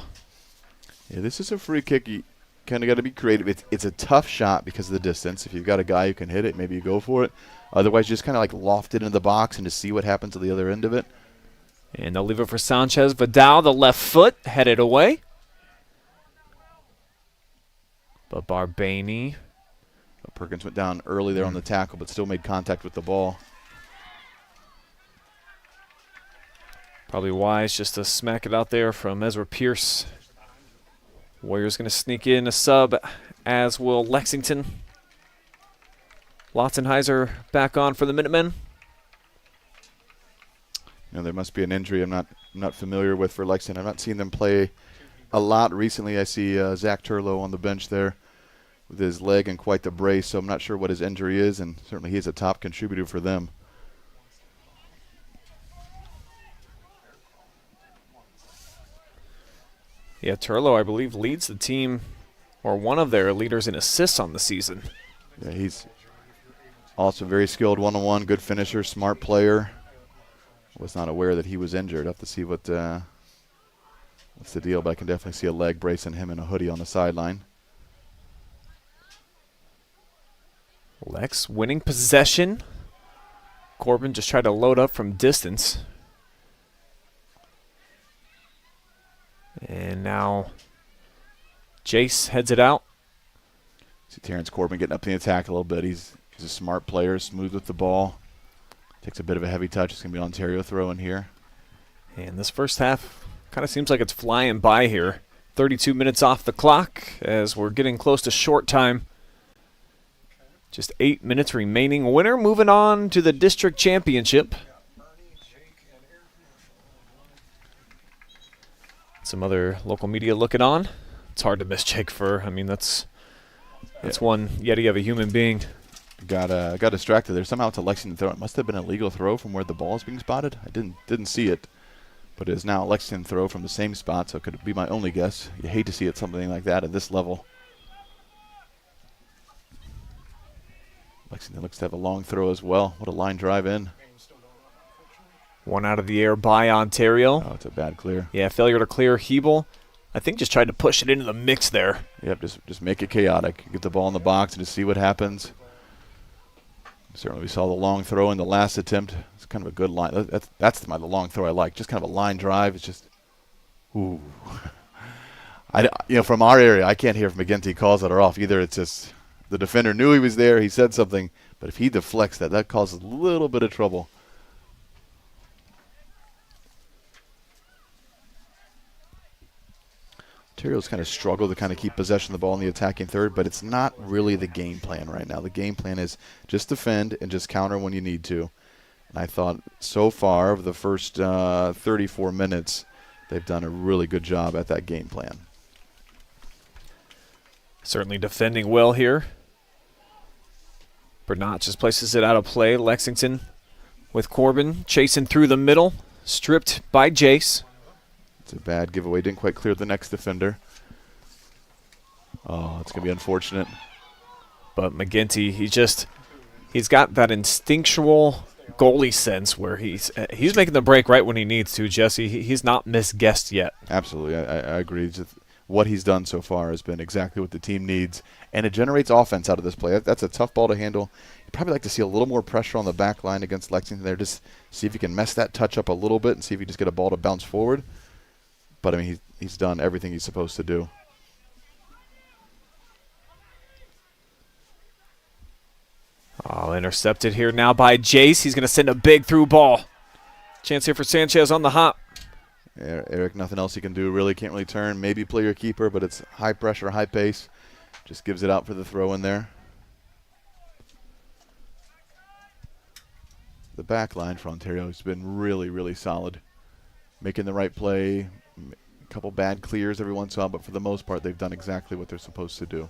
Yeah, this is a free kick. You kind of got to be creative. It's a tough shot because of the distance. If you've got a guy who can hit it, maybe you go for it. Otherwise, you just kind of like loft it into the box and just see what happens at the other end of it. And they'll leave it for Sanchez. Vidal, the left foot, headed away. But Barbaney. Perkins went down early there on the tackle, but still made contact with the ball. Probably wise just to smack it out there from Ezra Pierce. Warriors going to sneak in a sub, as will Lexington. Lotzenheiser back on for the Minutemen. There must be an injury I'm not familiar with for Lexington. I've not seen them play a lot recently. I see Zach Turlow on the bench there with his leg in quite the brace, so I'm not sure what his injury is, and certainly he's a top contributor for them. Yeah, Turlow, I believe, leads the team, or one of their leaders in assists on the season. Yeah, he's also very skilled one-on-one, good finisher, smart player. Was not aware that he was injured. I'll have to see what's the deal, but I can definitely see a leg brace in him and a hoodie on the sideline. Lex winning possession. Corbin just tried to load up from distance. And now Jace heads it out. See Terrence Corbin getting up in the attack a little bit. He's a smart player, smooth with the ball. Takes a bit of a heavy touch. It's going to be Ontario throwing here. And this first half kind of seems like it's flying by here. 32 minutes off the clock as we're getting close to short time. Just 8 minutes remaining. Winner moving on to the district championship. Some other local media looking on. It's hard to miss Jake Furr. I mean, that's one yeti of a human being. Got distracted there. Somehow it's a Lexington throw. It must have been a legal throw from where the ball is being spotted. I didn't see it, but it is now a Lexington throw from the same spot, so it could be my only guess. You hate to see it something like that at this level. Lexington looks to have a long throw as well. What a line drive in. One out of the air by Ontario. Oh, it's a bad clear. Yeah, failure to clear. Hiebel, I think, just tried to push it into the mix there. Yep, just make it chaotic. Get the ball in the box and just see what happens. Certainly we saw the long throw in the last attempt. It's kind of a good line. That's the long throw I like. Just kind of a line drive. It's just, ooh. From our area, I can't hear if McGinty calls it or off. Either it's just the defender knew he was there, he said something, but if he deflects that causes a little bit of trouble. Ontario's kind of struggled to kind of keep possession of the ball in the attacking third, but it's not really the game plan right now. The game plan is just defend and just counter when you need to. And I thought so far of the first 34 minutes, they've done a really good job at that game plan. Certainly defending well here. Bernat just places it out of play. Lexington with Corbin chasing through the middle, stripped by Jace. It's a bad giveaway. Didn't quite clear the next defender. Oh, it's going to be unfortunate. But McGinty, he's got that instinctual goalie sense where he's making the break right when he needs to, Jesse. He's not misguessed yet. Absolutely. I agree. Just what he's done so far has been exactly what the team needs, and it generates offense out of this play. That's a tough ball to handle. You'd probably like to see a little more pressure on the back line against Lexington there. Just see if you can mess that touch up a little bit and see if you just get a ball to bounce forward. But, I mean, he's done everything he's supposed to do. Oh, intercepted here now by Jace. He's going to send a big through ball. Chance here for Sanchez on the hop. Yeah, Eric, nothing else he can do really. Can't really turn. Maybe play your keeper, but it's high pressure, high pace. Just gives it out for the throw in there. The back line for Ontario has been really, really solid. Making the right play. A couple bad clears every once in a while, but for the most part, they've done exactly what they're supposed to do.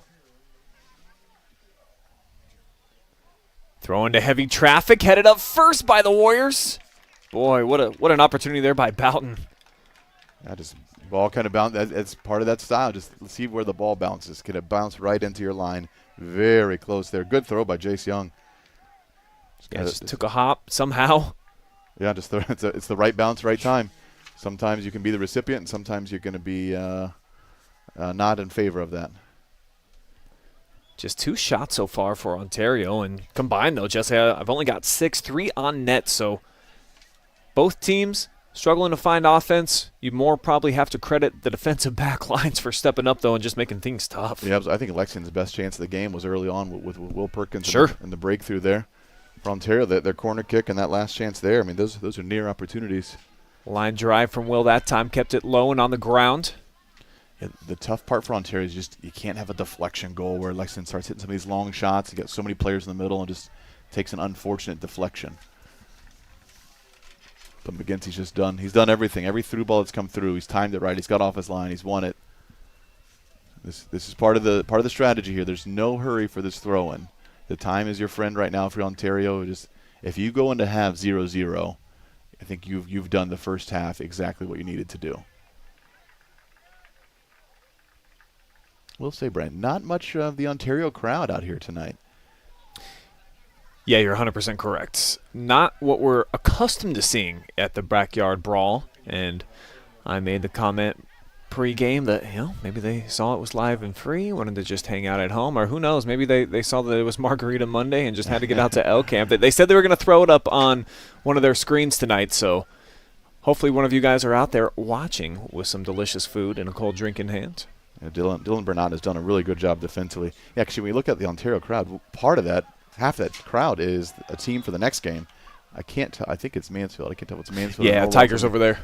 Throw into heavy traffic, headed up first by the Warriors. Boy, what an opportunity there by Boughton. Yeah, just ball kind of bounce. It's part of that style. Just see where the ball bounces. Can it bounce right into your line? Very close there. Good throw by Jace Young. Just took a hop somehow. Yeah, just it's the right bounce, right time. Sometimes you can be the recipient, and sometimes you're going to be not in favor of that. Just 2 shots so far for Ontario, and combined though, Jesse, I've only got 6, 3 on net, so both teams struggling to find offense. You more probably have to credit the defensive back lines for stepping up though and just making things tough. Yeah, I think Lexington's best chance of the game was early on with Will Perkins and the breakthrough there. For Ontario, their corner kick and that last chance there, I mean, those are near opportunities. Line drive from Will that time kept it low and on the ground. Yeah, the tough part for Ontario is just you can't have a deflection goal where Lexington starts hitting some of these long shots. You got so many players in the middle and just takes an unfortunate deflection. But McGinty's just done. He's done everything. Every through ball that's come through, he's timed it right. He's got off his line. He's won it. This is part of the strategy here. There's no hurry for this throw-in. The time is your friend right now for Ontario. Just if you go into half 0-0, I think you've done the first half exactly what you needed to do. We'll say, Brent, not much of the Ontario crowd out here tonight. Yeah, you're 100% correct. Not what we're accustomed to seeing at the Backyard Brawl. And I made the comment pre-game that, maybe they saw it was live and free, wanted to just hang out at home, or who knows, maybe they saw that it was Margarita Monday and just had to get out to L Camp. They said they were going to throw it up on one of their screens tonight, so hopefully one of you guys are out there watching with some delicious food and a cold drink in hand. Yeah, Dylan Bernard has done a really good job defensively. Yeah, actually, when you look at the Ontario crowd, part of that, half that crowd is a team for the next game. I can't tell. I think it's Mansfield. I can't tell if it's Mansfield. Yeah, Tigers over there.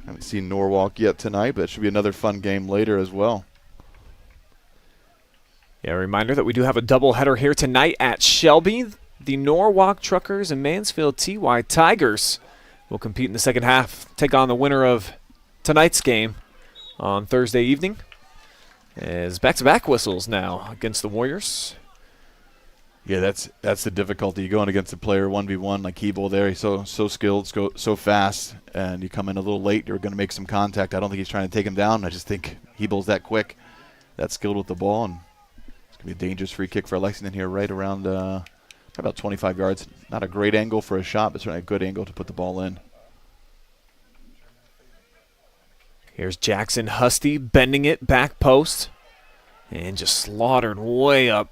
Haven't seen Norwalk yet tonight, but it should be another fun game later as well. Yeah, a reminder that we do have a doubleheader here tonight at Shelby. The Norwalk Truckers and Mansfield TY Tigers will compete in the second half, take on the winner of tonight's game on Thursday evening. As back-to-back whistles now against the Warriors. Yeah, that's the difficulty. You're going against a player 1v1 like Hiebel there. He's so skilled, so fast, and you come in a little late, you're going to make some contact. I don't think he's trying to take him down. I just think Hiebel's that quick, that skilled with the ball, and it's going to be a dangerous free kick for Lexington here right around about 25 yards. Not a great angle for a shot, but certainly a good angle to put the ball in. Here's Jackson Husty bending it back post and just slaughtered way up.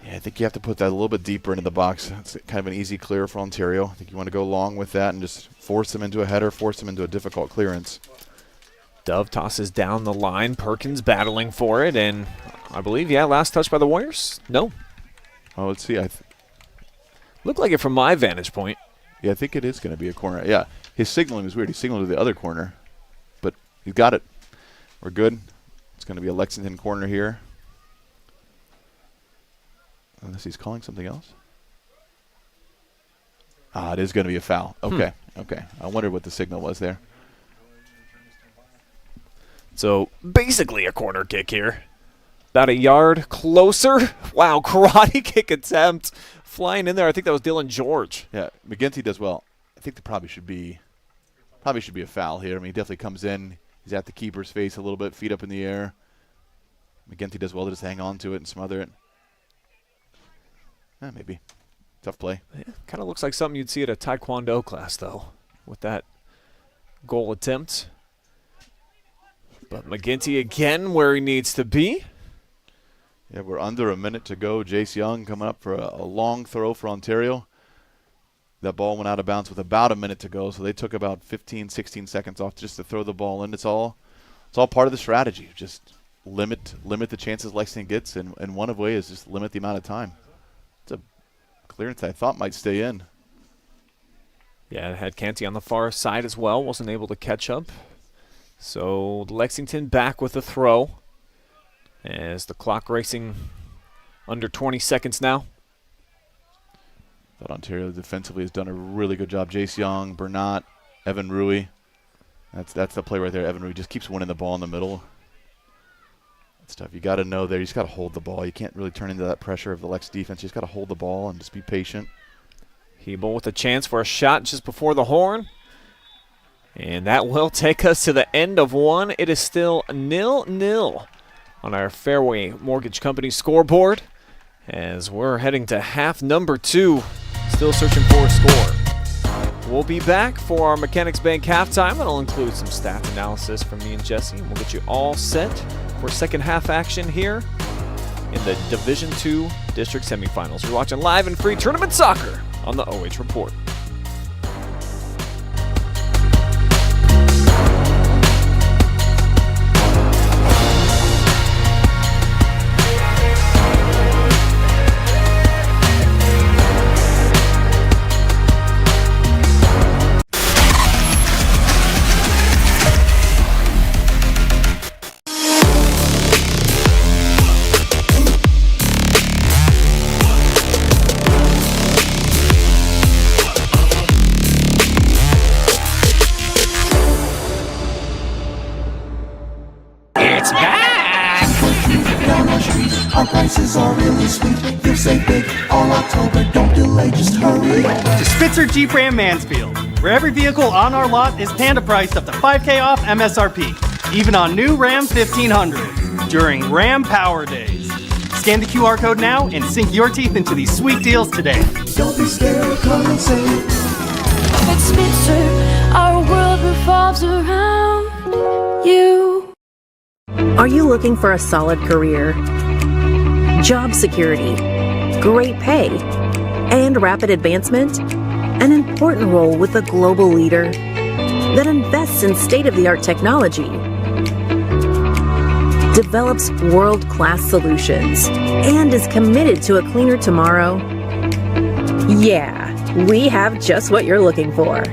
Yeah, I think you have to put that a little bit deeper into the box. It's kind of an easy clear for Ontario. I think you want to go long with that and just force them into a header, force them into a difficult clearance. Dove tosses down the line. Perkins battling for it, and I believe, last touch by the Warriors? No. Oh, let's see. Looked like it from my vantage point. Yeah, I think it is going to be a corner. Yeah, his signaling was weird. He signaled to the other corner, but he's got it. We're good. It's going to be a Lexington corner here. Unless he's calling something else. It is going to be a foul. Okay, okay. I wondered what the signal was there. So basically a corner kick here. About a yard closer. Wow, karate kick attempt. Flying in there. I think that was Dylan George. Yeah, McGinty does well. I think there probably should be a foul here. I mean, he definitely comes in. He's at the keeper's face a little bit, feet up in the air. McGinty does well to just hang on to it and smother it. Maybe. Tough play. Yeah, kind of looks like something you'd see at a Taekwondo class, though, with that goal attempt. But McGinty again where he needs to be. Yeah, we're under a minute to go. Jace Young coming up for a long throw for Ontario. That ball went out of bounds with about a minute to go, so they took about 15, 16 seconds off just to throw the ball in. It's all part of the strategy. Just limit the chances Lexington gets, and one of way is just limit the amount of time. It's a clearance I thought might stay in. Yeah, it had Canty on the far side as well. Wasn't able to catch up. So Lexington back with a throw as the clock racing under 20 seconds now. But Ontario defensively has done a really good job. Jace Young, Bernat, Evan Rui. That's the play right there. Evan Rui just keeps winning the ball in the middle. Stuff you got to know there. You just got to hold the ball. You can't really turn into that pressure of the Lex defense. You just got to hold the ball and just be patient. Hiebel with a chance for a shot just before the horn. And that will take us to the end of one. It is still 0-0 on our Fairway Mortgage Company scoreboard as we're heading to half number 2. Still searching for a score. We'll be back for our Mechanics Bank halftime. It'll include some stat analysis from me and Jesse, and we'll get you all set for second half action here in the Division II District Semifinals. You're watching live and free tournament soccer on the OH Report. save big all October. Don't delay, just hurry. To Spitzer Jeep Ram Mansfield, where every vehicle on our lot is Panda priced up to $5K off MSRP, even on new Ram 1500 during Ram Power Days. Scan the QR code now and sink your teeth into these sweet deals today. Don't be scared, come and save. At Spitzer, our world revolves around you. Are you looking for a solid career, job security, great pay, and rapid advancement? An important role with a global leader that invests in state-of-the-art technology, develops world-class solutions, and is committed to a cleaner tomorrow? Yeah, we have just what you're looking for.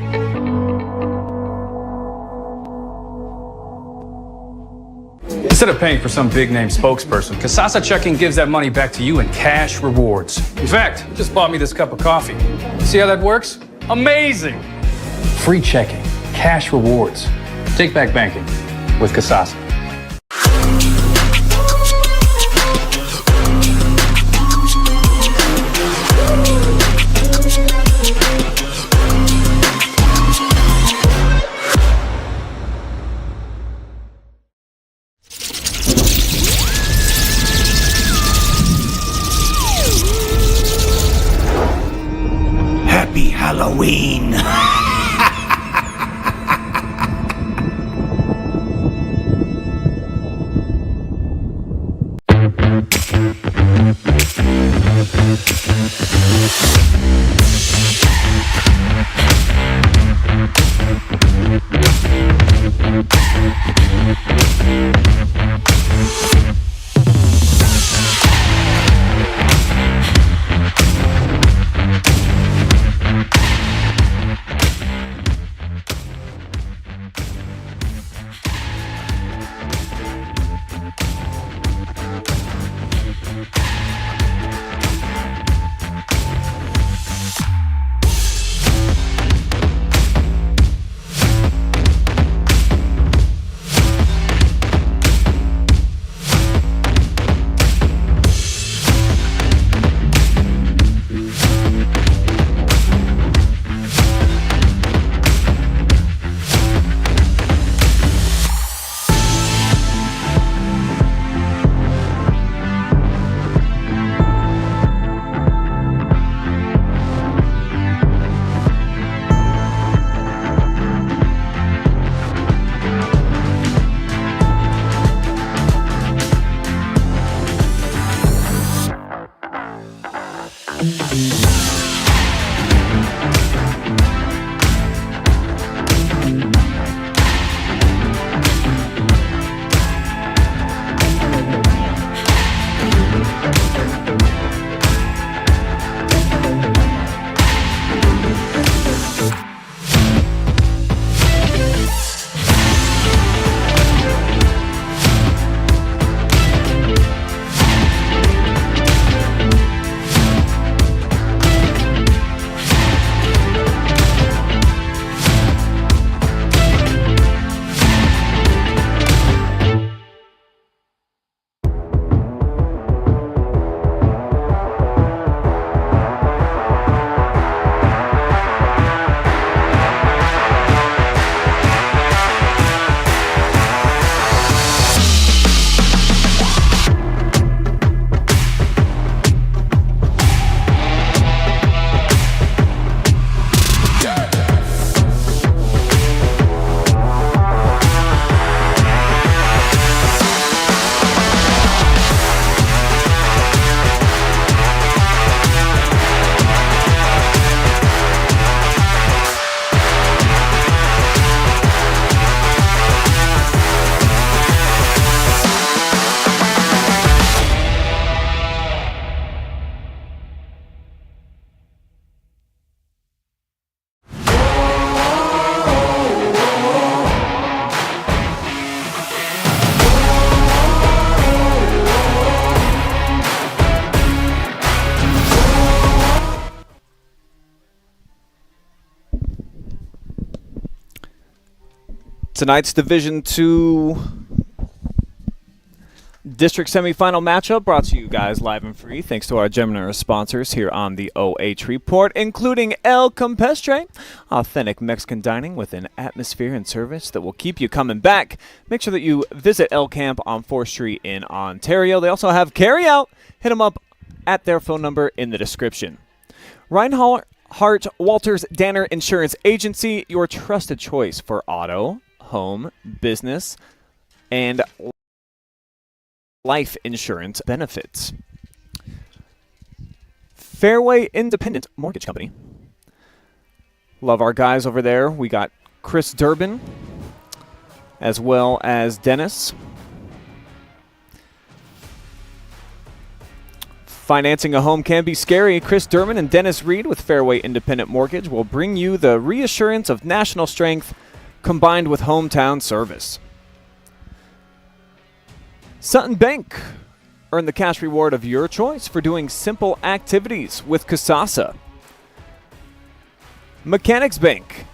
Instead of paying for some big-name spokesperson, Casasa Checking gives that money back to you in cash rewards. In fact, you just bought me this cup of coffee. See how that works? Amazing! Free checking, cash rewards. Take back banking with Casasa. Happy Halloween! Tonight's Division II District semifinal matchup brought to you guys live and free thanks to our generous sponsors here on the OH Report, including El Campestre, authentic Mexican dining with an atmosphere and service that will keep you coming back. Make sure that you visit El Camp on 4th Street in Ontario. They also have carry-out. Hit them up at their phone number in the description. Rinehart Walters Danner Insurance Agency, your trusted choice for auto, home, business, and life insurance benefits. Fairway Independent Mortgage Company. Love our guys over there. We got Chris Durbin as well as Dennis. Financing a home can be scary. Chris Durbin and Dennis Reed with Fairway Independent Mortgage will bring you the reassurance of national strength combined with hometown service. Sutton Bank. Earn the cash reward of your choice for doing simple activities with Kasasa. Mechanics Bank.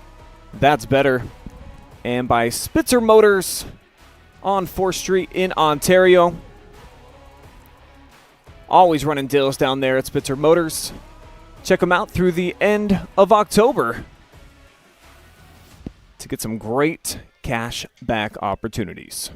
That's better. And by Spitzer Motors on 4th Street in Ontario. Always running deals down there at Spitzer Motors. Check them out through the end of October to get some great cash back opportunities.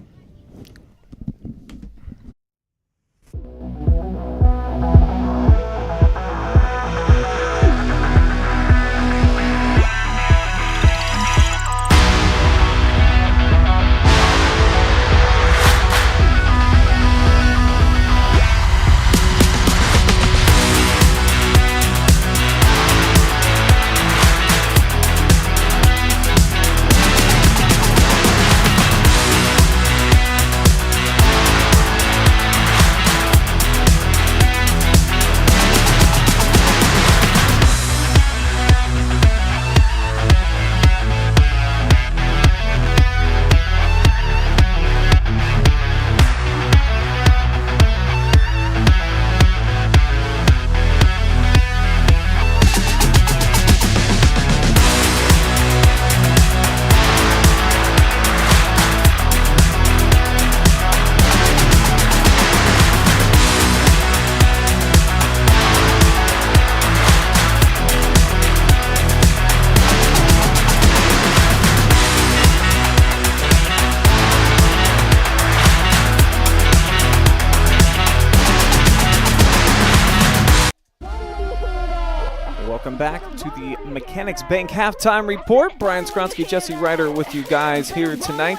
Welcome back to the Mechanics Bank Halftime Report. Brian Skowronski, Jesse Ryder with you guys here tonight.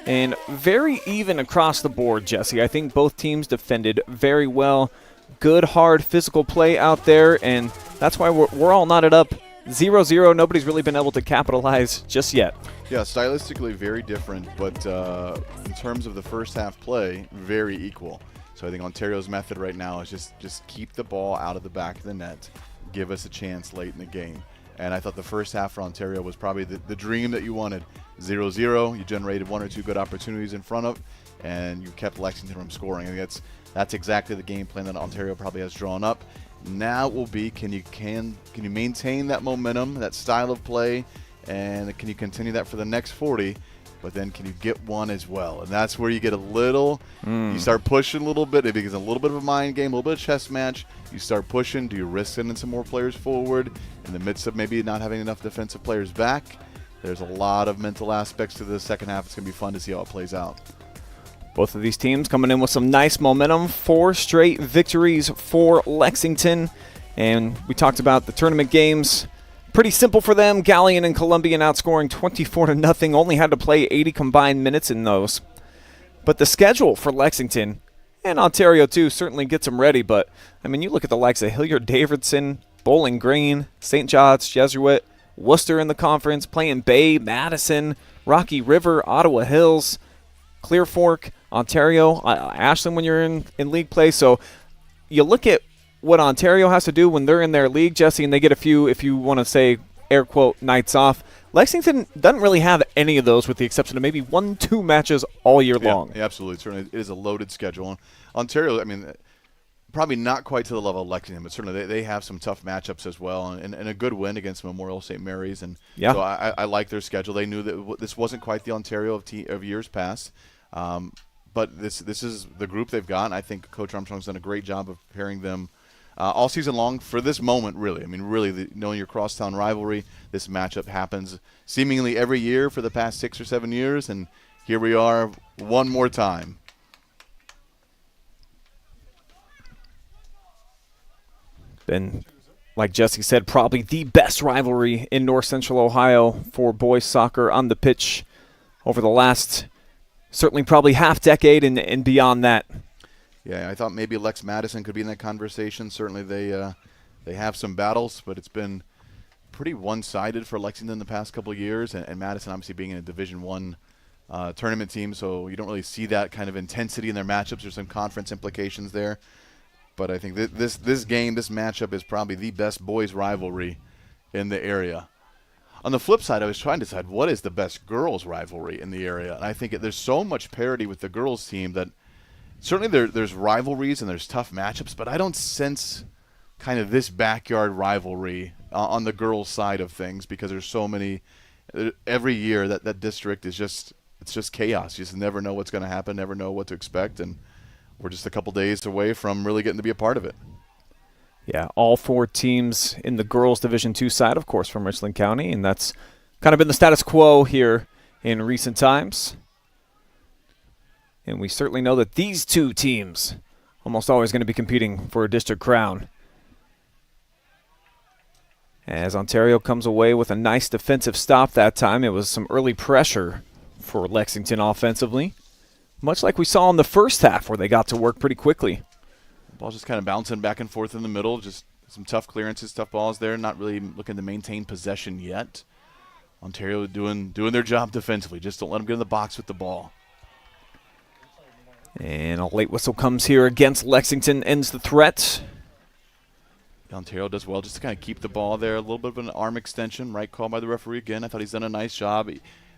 And very even across the board, Jesse. I think both teams defended very well. Good, hard, physical play out there, and that's why we're all knotted up 0-0. Nobody's really been able to capitalize just yet. Yeah, stylistically very different, but in terms of the first half play, very equal. So I think Ontario's method right now is just keep the ball out of the back of the net, give us a chance late in the game. And I thought the first half for Ontario was probably the dream that you wanted. 0-0, you generated one or two good opportunities in front of, and you kept Lexington from scoring. I think that's exactly the game plan that Ontario probably has drawn up. Now it will be, can you maintain that momentum, that style of play, and can you continue that for the next 40? But then can you get one as well? And that's where you get a little, you start pushing a little bit. It becomes a little bit of a mind game, a little bit of chess match. You start pushing. Do you risk sending some more players forward in the midst of maybe not having enough defensive players back? There's a lot of mental aspects to the second half. It's going to be fun to see how it plays out. Both of these teams coming in with some nice momentum. 4 straight victories for Lexington. And we talked about the tournament games. Pretty simple for them. Galleon and Columbian outscoring 24-0. Only had to play 80 combined minutes in those. But the schedule for Lexington, and Ontario too, certainly gets them ready. But, I mean, you look at the likes of Hilliard-Davidson, Bowling Green, St. John's, Jesuit, Worcester in the conference, playing Bay, Madison, Rocky River, Ottawa Hills, Clear Fork, Ontario, Ashland when you're in league play. So you look at what Ontario has to do when they're in their league, Jesse, and they get a few, if you want to say, air quote, nights off. Lexington doesn't really have any of those with the exception of maybe 1-2 matches all year long. Yeah, absolutely. Certainly it is a loaded schedule. Ontario, I mean, probably not quite to the level of Lexington, but certainly they have some tough matchups as well, and a good win against Memorial St. Mary's. And yeah. So I like their schedule. They knew that this wasn't quite the Ontario of years past. But but this is the group they've got. I think Coach Armstrong's done a great job of preparing them all season long for this moment, really. I mean, really, knowing your crosstown rivalry, this matchup happens seemingly every year for the past 6 or 7 years, and here we are one more time. Been, like Jesse said, probably the best rivalry in North Central Ohio for boys soccer on the pitch over the last, certainly probably half decade and beyond that. Yeah, I thought maybe Lex Madison could be in that conversation. Certainly they have some battles, but it's been pretty one-sided for Lexington the past couple of years, and Madison obviously being in a Division I tournament team, so you don't really see that kind of intensity in their matchups. There's some conference implications there. But I think this matchup is probably the best boys rivalry in the area. On the flip side, I was trying to decide what is the best girls rivalry in the area. And I think there's so much parity with the girls team that certainly there's rivalries and there's tough matchups, but I don't sense kind of this backyard rivalry on the girls' side of things, because there's so many every year that district is just chaos. You just never know what's going to happen, never know what to expect, and we're just a couple days away from really getting to be a part of it. Yeah, all 4 teams in the girls' Division II side, of course, from Richland County, and that's kind of been the status quo here in recent times. And we certainly know that these 2 teams almost always going to be competing for a district crown. As Ontario comes away with a nice defensive stop that time, it was some early pressure for Lexington offensively, much like we saw in the first half where they got to work pretty quickly. Ball's just kind of bouncing back and forth in the middle, just some tough clearances, tough balls there, not really looking to maintain possession yet. Ontario doing their job defensively, just don't let them get in the box with the ball. And a late whistle comes here against Lexington, ends the threat. Ontario does well just to kind of keep the ball there, a little bit of an arm extension, right call by the referee again. I thought he's done a nice job.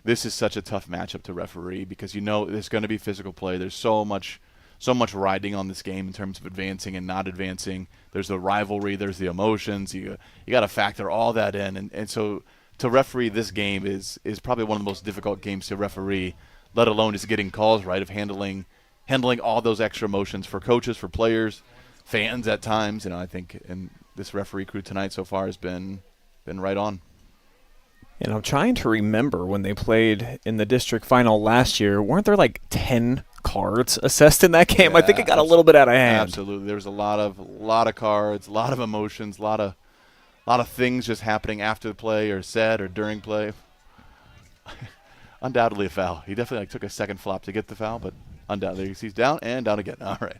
This is such a tough matchup to referee because you know there's going to be physical play. There's so much riding on this game in terms of advancing and not advancing. There's the rivalry. There's the emotions. You got to factor all that in. And so to referee this game is probably one of the most difficult games to referee, let alone just getting calls right, of handling all those extra emotions for coaches, for players, fans at times. I think and this referee crew tonight so far has been right on. And I'm trying to remember when they played in the district final last year, weren't there like 10 cards assessed in that game? Yeah, I think it got a little bit out of hand. Absolutely. There was a lot of cards, a lot of emotions, a lot of things just happening after the play or said or during play. Undoubtedly a foul. He definitely took a second flop to get the foul, but undoubtedly he's down and down again. All right.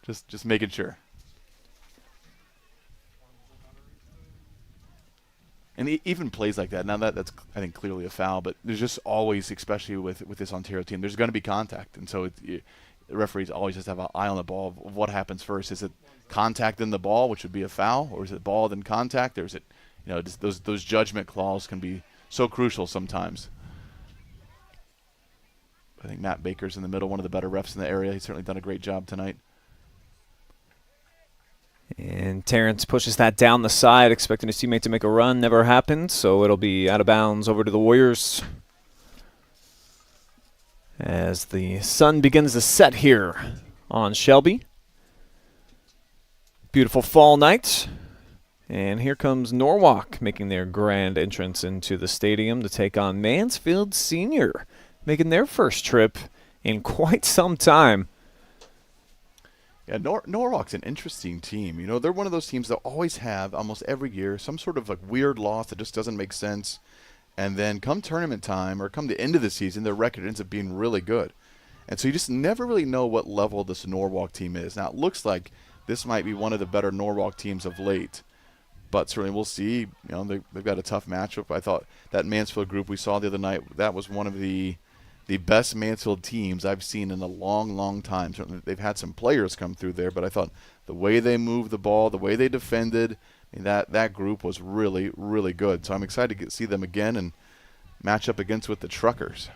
Just making sure. And even plays like that, now that's I think clearly a foul, but there's just always, especially with this Ontario team, there's going to be contact. And so the referees always just have an eye on the ball of what happens first. Is it contact in the ball, which would be a foul, or is it ball then contact, or is it, just those judgment calls can be so crucial sometimes. I think Matt Baker's in the middle, one of the better refs in the area. He's certainly done a great job tonight. And Terrence pushes that down the side, expecting his teammate to make a run. Never happened, so it'll be out of bounds over to the Warriors. As the sun begins to set here on Shelby. Beautiful fall night. And here comes Norwalk making their grand entrance into the stadium to take on Mansfield Senior, making their first trip in quite some time. Yeah, Norwalk's an interesting team. They're one of those teams that always have, almost every year, some sort of weird loss that just doesn't make sense. And then come tournament time or come the end of the season, their record ends up being really good. And so you just never really know what level this Norwalk team is. Now, it looks like this might be one of the better Norwalk teams of late. But certainly we'll see. They've got a tough matchup. I thought that Mansfield group we saw the other night, that was one of the best Mansfield teams I've seen in a long, long time. Certainly they've had some players come through there, but I thought the way they moved the ball, the way they defended, that group was really, really good. So I'm excited to see them again and match up against with the Truckers.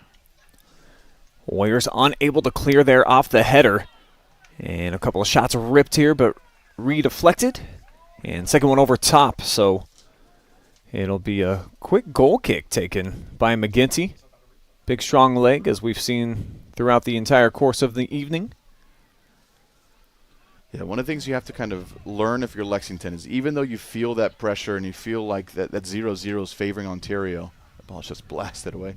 Warriors unable to clear there off the header. And a couple of shots ripped here, but redeflected. And second one over top, so it'll be a quick goal kick taken by McGinty. Big, strong leg, as we've seen throughout the entire course of the evening. Yeah, one of the things you have to kind of learn if you're Lexington is even though you feel that pressure and you feel like that 0-0 is favoring Ontario, the ball's just blasted away,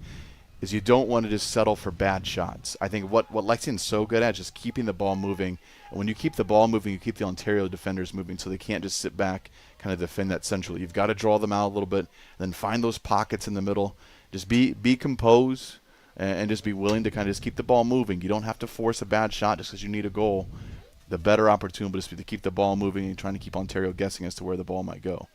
is you don't want to just settle for bad shots. I think what Lexington's so good at is just keeping the ball moving. And when you keep the ball moving, you keep the Ontario defenders moving so they can't just sit back, kind of defend that centrally. You've got to draw them out a little bit, and then find those pockets in the middle. Just be composed and just be willing to kind of just keep the ball moving. You don't have to force a bad shot just because you need a goal. The better opportunity is to keep the ball moving and trying to keep Ontario guessing as to where the ball might go.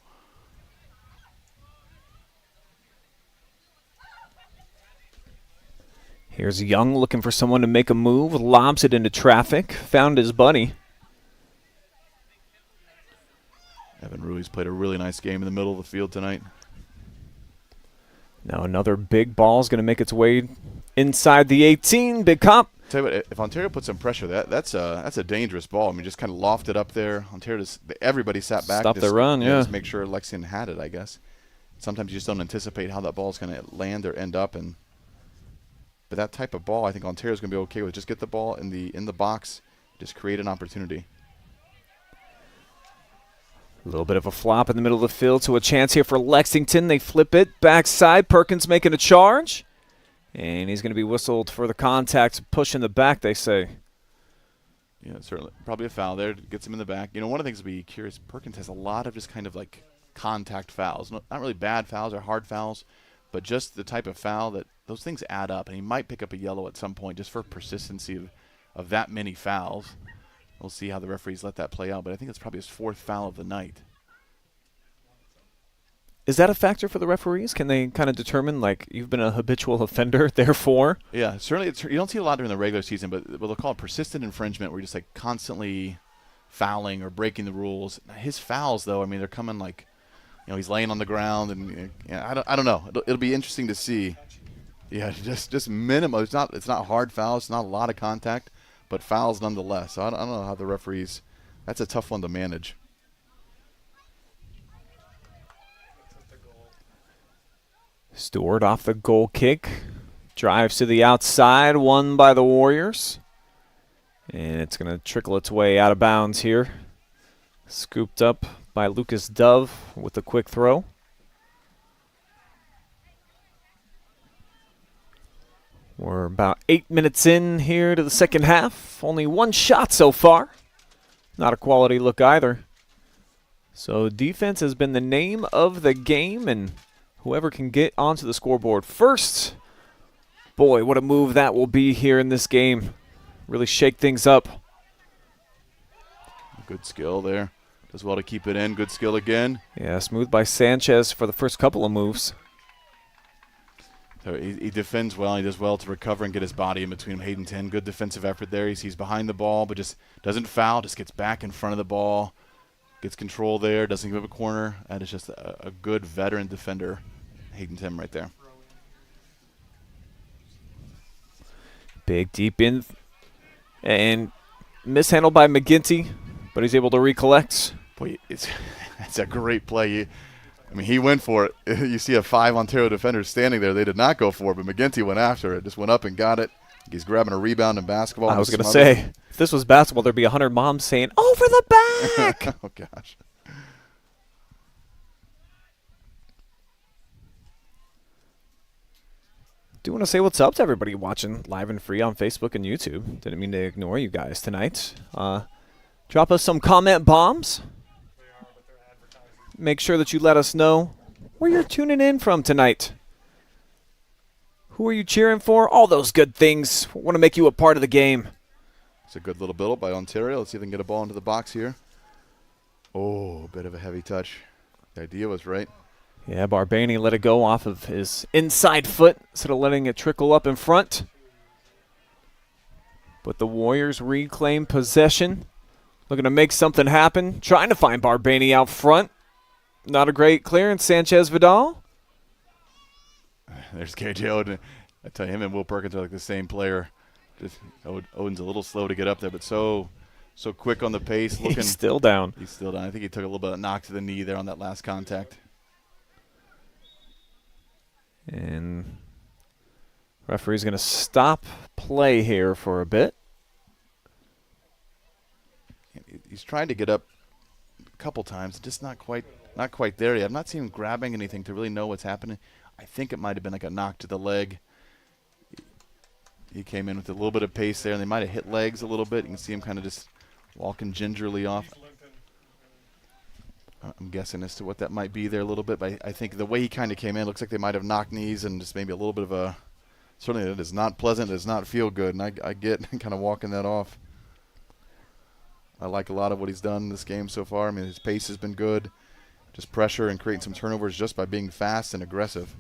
Here's Young looking for someone to make a move, lobs it into traffic, found his buddy. Evan Ruiz played a really nice game in the middle of the field tonight. Now another big ball is going to make its way inside the 18. Big cop. Tell you what, if Ontario puts some pressure, that's a dangerous ball. I mean, just kind of lofted up there. Ontario everybody sat back. Stop the run, yeah. Just make sure Lexington had it, I guess. Sometimes you just don't anticipate how that ball is going to land or end up. But that type of ball, I think Ontario's going to be okay with. Just get the ball in the box, just create an opportunity. A little bit of a flop in the middle of the field, so a chance here for Lexington. They flip it backside. Perkins making a charge. And he's going to be whistled for the contact, push in the back, they say. Yeah, certainly. Probably a foul there. Gets him in the back. You know, one of the things to be curious, Perkins has a lot of just kind of like contact fouls. Not really bad fouls or hard fouls, but just the type of foul that those things add up. And he might pick up a yellow at some point just for persistency of that many fouls. We'll see how the referees let that play out, but I think it's probably his 4th foul of the night. Is that a factor for the referees? Can they kind of determine, like, you've been a habitual offender, therefore? Yeah, certainly. You don't see a lot during the regular season, but they'll call it persistent infringement, where you're just like constantly fouling or breaking the rules. His fouls, though, I mean, they're coming like, he's laying on the ground, and I don't know. It'll be interesting to see. Yeah, just minimum. It's not hard fouls. It's not a lot of contact, but fouls nonetheless. So I don't know how the referees. That's a tough one to manage. Stewart off the goal kick. Drives to the outside, won by the Warriors. And it's going to trickle its way out of bounds here. Scooped up by Lucas Dove with a quick throw. We're about 8 minutes in here to the second half. Only one shot so far. Not a quality look either. So defense has been the name of the game, and whoever can get onto the scoreboard first, boy, what a move that will be here in this game. Really shake things up. Good skill there. Does well to keep it in. Good skill again. Yeah, smooth by Sanchez for the first couple of moves. So he defends well. He does well to recover and get his body in between him. Hayden 10, good defensive effort there. He's behind the ball, but just doesn't foul. Just gets back in front of the ball. Gets control there. Doesn't give up a corner. That is just a good veteran defender. Hayden 10 right there. Big deep in and mishandled by McGinty, but he's able to recollect. Boy, it's a great play. He went for it. You see 5 Ontario defenders standing there. They did not go for it, but McGinty went after it. Just went up and got it. He's grabbing a rebound in basketball. I was going to say, if this was basketball, there'd be 100 moms saying, over the back! Oh, gosh. Do want to say what's up to everybody watching live and free on Facebook and YouTube. Didn't mean to ignore you guys tonight. Drop us some comment bombs. Make sure that you let us know where you're tuning in from tonight. Who are you cheering for? All those good things. We want to make you a part of the game. It's a good little build by Ontario. Let's see if they can get a ball into the box here. Oh, a bit of a heavy touch. The idea was right. Yeah, Barbaney let it go off of his inside foot instead of letting it trickle up in front. But the Warriors reclaim possession. Looking to make something happen. Trying to find Barbaney out front. Not a great clearance, Sanchez Vidal. There's KJ Oden. I tell you, him and Will Perkins are like the same player. Just Oden's a little slow to get up there, but so quick on the pace. He's still down. He's still down. I think he took a little bit of knock to the knee there on that last contact. And Referee's going to stop play here for a bit. He's trying to get up a couple times, just not quite there yet. I'm not seeing him grabbing anything to really know what's happening. I think it might have been like a knock to the leg. He came in with a little bit of pace there, and they might have hit legs a little bit. You can see him kind of just walking gingerly off. I'm guessing as to what that might be there a little bit, but I think the way he kind of came in, looks like they might have knocked knees and just maybe a little bit of a, certainly it is not pleasant, it does not feel good, and I get kind of walking that off. I like a lot of what he's done in this game so far. I mean, his pace has been good, just pressure and creating some turnovers just by being fast and aggressive.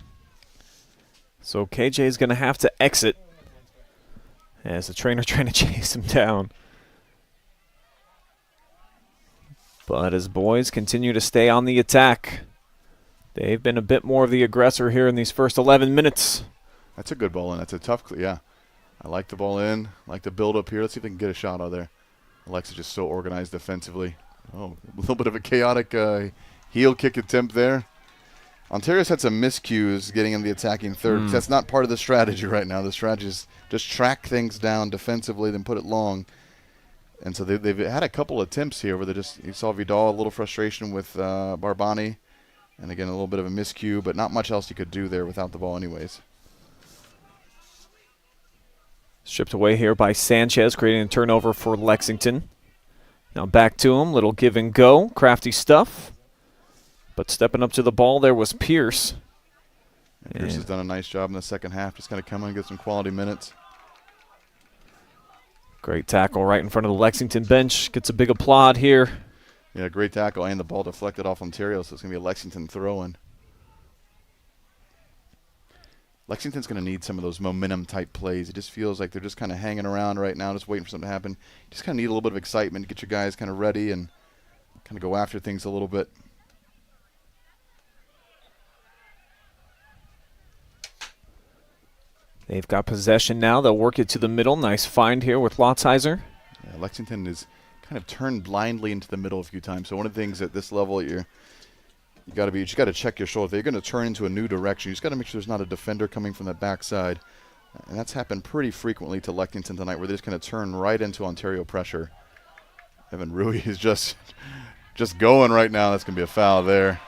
So KJ is going to have to exit as the trainer trying to chase him down. But his boys continue to stay on the attack. They've been a bit more of the aggressor here in these first 11 minutes. That's a good ball in. That's a tough, yeah. I like the ball in. I like the build up here. Let's see if we can get a shot out of there. Alexa just so organized defensively. Oh, a little bit of a chaotic heel kick attempt there. Ontario's had some miscues getting in the attacking third. That's not part of the strategy right now. The strategy is just track things down defensively, then put it long. And so they've had a couple attempts here where they just, you saw Vidal, a little frustration with Barbani. And again, a little bit of a miscue, but not much else you could do there without the ball anyways. Stripped away here by Sanchez, creating a turnover for Lexington. Now back to him, little give and go, crafty stuff. But stepping up to the ball there was Pierce. And Pierce has done a nice job in the second half, just kind of come in and get some quality minutes. Great tackle right in front of the Lexington bench. Gets a big applaud here. Yeah, great tackle, and the ball deflected off Ontario, so it's going to be a Lexington throw-in. Lexington's going to need some of those momentum-type plays. It just feels like they're just kind of hanging around right now, just waiting for something to happen. Just kind of need a little bit of excitement to get your guys kind of ready and kind of go after things a little bit. They've got possession now. They'll work it to the middle. Nice find here with Lotzheiser. Yeah, Lexington is kind of turned blindly into the middle a few times. So one of the things at this level, you just got to check your shoulder. If you're going to turn into a new direction, you just got to make sure there's not a defender coming from the backside. And that's happened pretty frequently to Lexington tonight, where they just kind of turn right into Ontario pressure. Evan Rui is just going right now. That's going to be a foul there.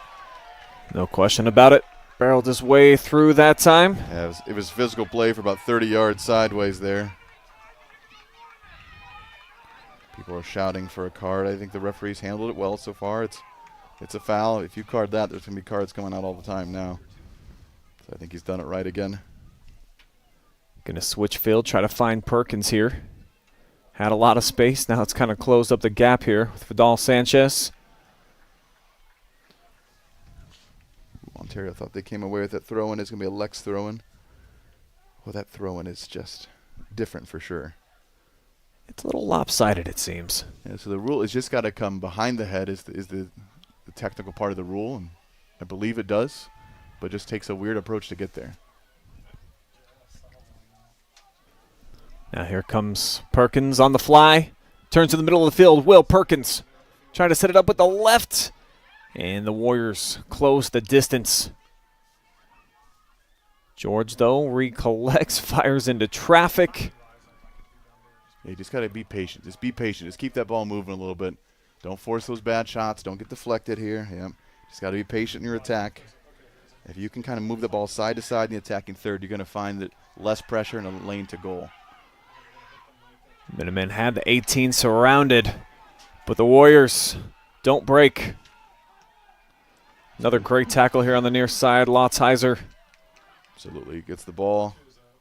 No question about it. Barreled his way through that time. Yeah, it was physical play for about 30 yards sideways there. People are shouting for a card. I think the referees handled it well so far. It's a foul. If you card that, there's going to be cards coming out all the time now. So I think he's done it right again. Going to switch field, try to find Perkins here. Had a lot of space. Now it's kind of closed up the gap here with Vidal Sanchez. Ontario thought they came away with that throw-in. It's going to be a Lex throw-in. Well, that throw-in is just different for sure. It's a little lopsided, it seems. Yeah, so the rule is just got to come behind the head is the technical part of the rule, and I believe it does, but it just takes a weird approach to get there. Now here comes Perkins on the fly. Turns to the middle of the field. Will Perkins trying to set it up with the left. And the Warriors close the distance. George, though, recollects, fires into traffic. Yeah, you just got to be patient. Just be patient. Just keep that ball moving a little bit. Don't force those bad shots. Don't get deflected here. Yeah. Just got to be patient in your attack. If you can kind of move the ball side to side in the attacking third, you're going to find that less pressure and a lane to goal. Minutemen had the 18 surrounded, but the Warriors don't break. Another great tackle here on the near side, Lotzheiser. Absolutely, gets the ball,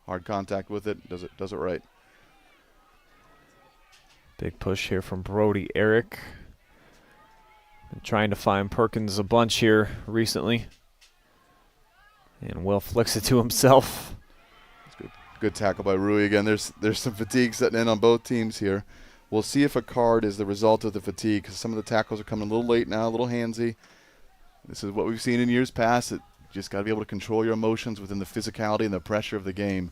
hard contact with it, does it right. Big push here from Brody Eric. Been trying to find Perkins a bunch here recently. And Will flicks it to himself. Good tackle by Rui again. There's some fatigue setting in on both teams here. We'll see if a card is the result of the fatigue, because some of the tackles are coming a little late now, a little handsy. This is what we've seen in years past. You just got to be able to control your emotions within the physicality and the pressure of the game.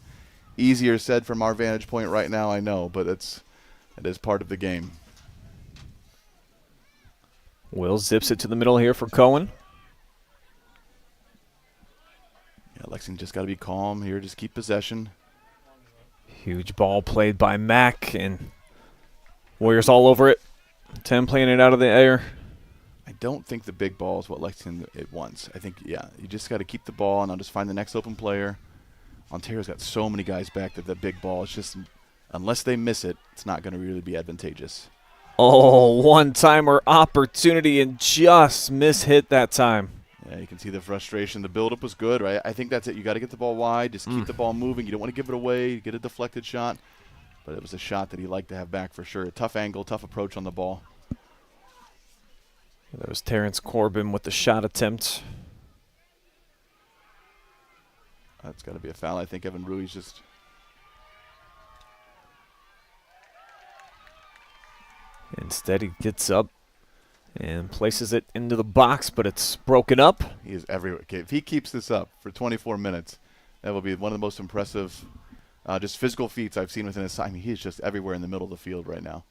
Easier said from our vantage point right now, I know, but it is part of the game. Will zips it to the middle here for Cohen. Yeah, Lexington just got to be calm here. Just keep possession. Huge ball played by Mack, and Warriors all over it. 10 playing it out of the air. I don't think the big ball is what Lexington it wants. I think, yeah, you just got to keep the ball, and I'll just find the next open player. Ontario's got so many guys back that the big ball is just, unless they miss it, it's not going to really be advantageous. Oh, one-timer opportunity and just mishit that time. Yeah, you can see the frustration. The buildup was good, right? I think that's it. You got to get the ball wide. Just keep the ball moving. You don't want to give it away. Get a deflected shot. But it was a shot that he liked to have back for sure. Tough angle, tough approach on the ball. There was Terrence Corbin with the shot attempt. That's got to be a foul. I think Evan Rui's just... Instead, he gets up and places it into the box, but it's broken up. He is everywhere. Okay, if he keeps this up for 24 minutes, that will be one of the most impressive just physical feats I've seen within his time. He is just everywhere in the middle of the field right now.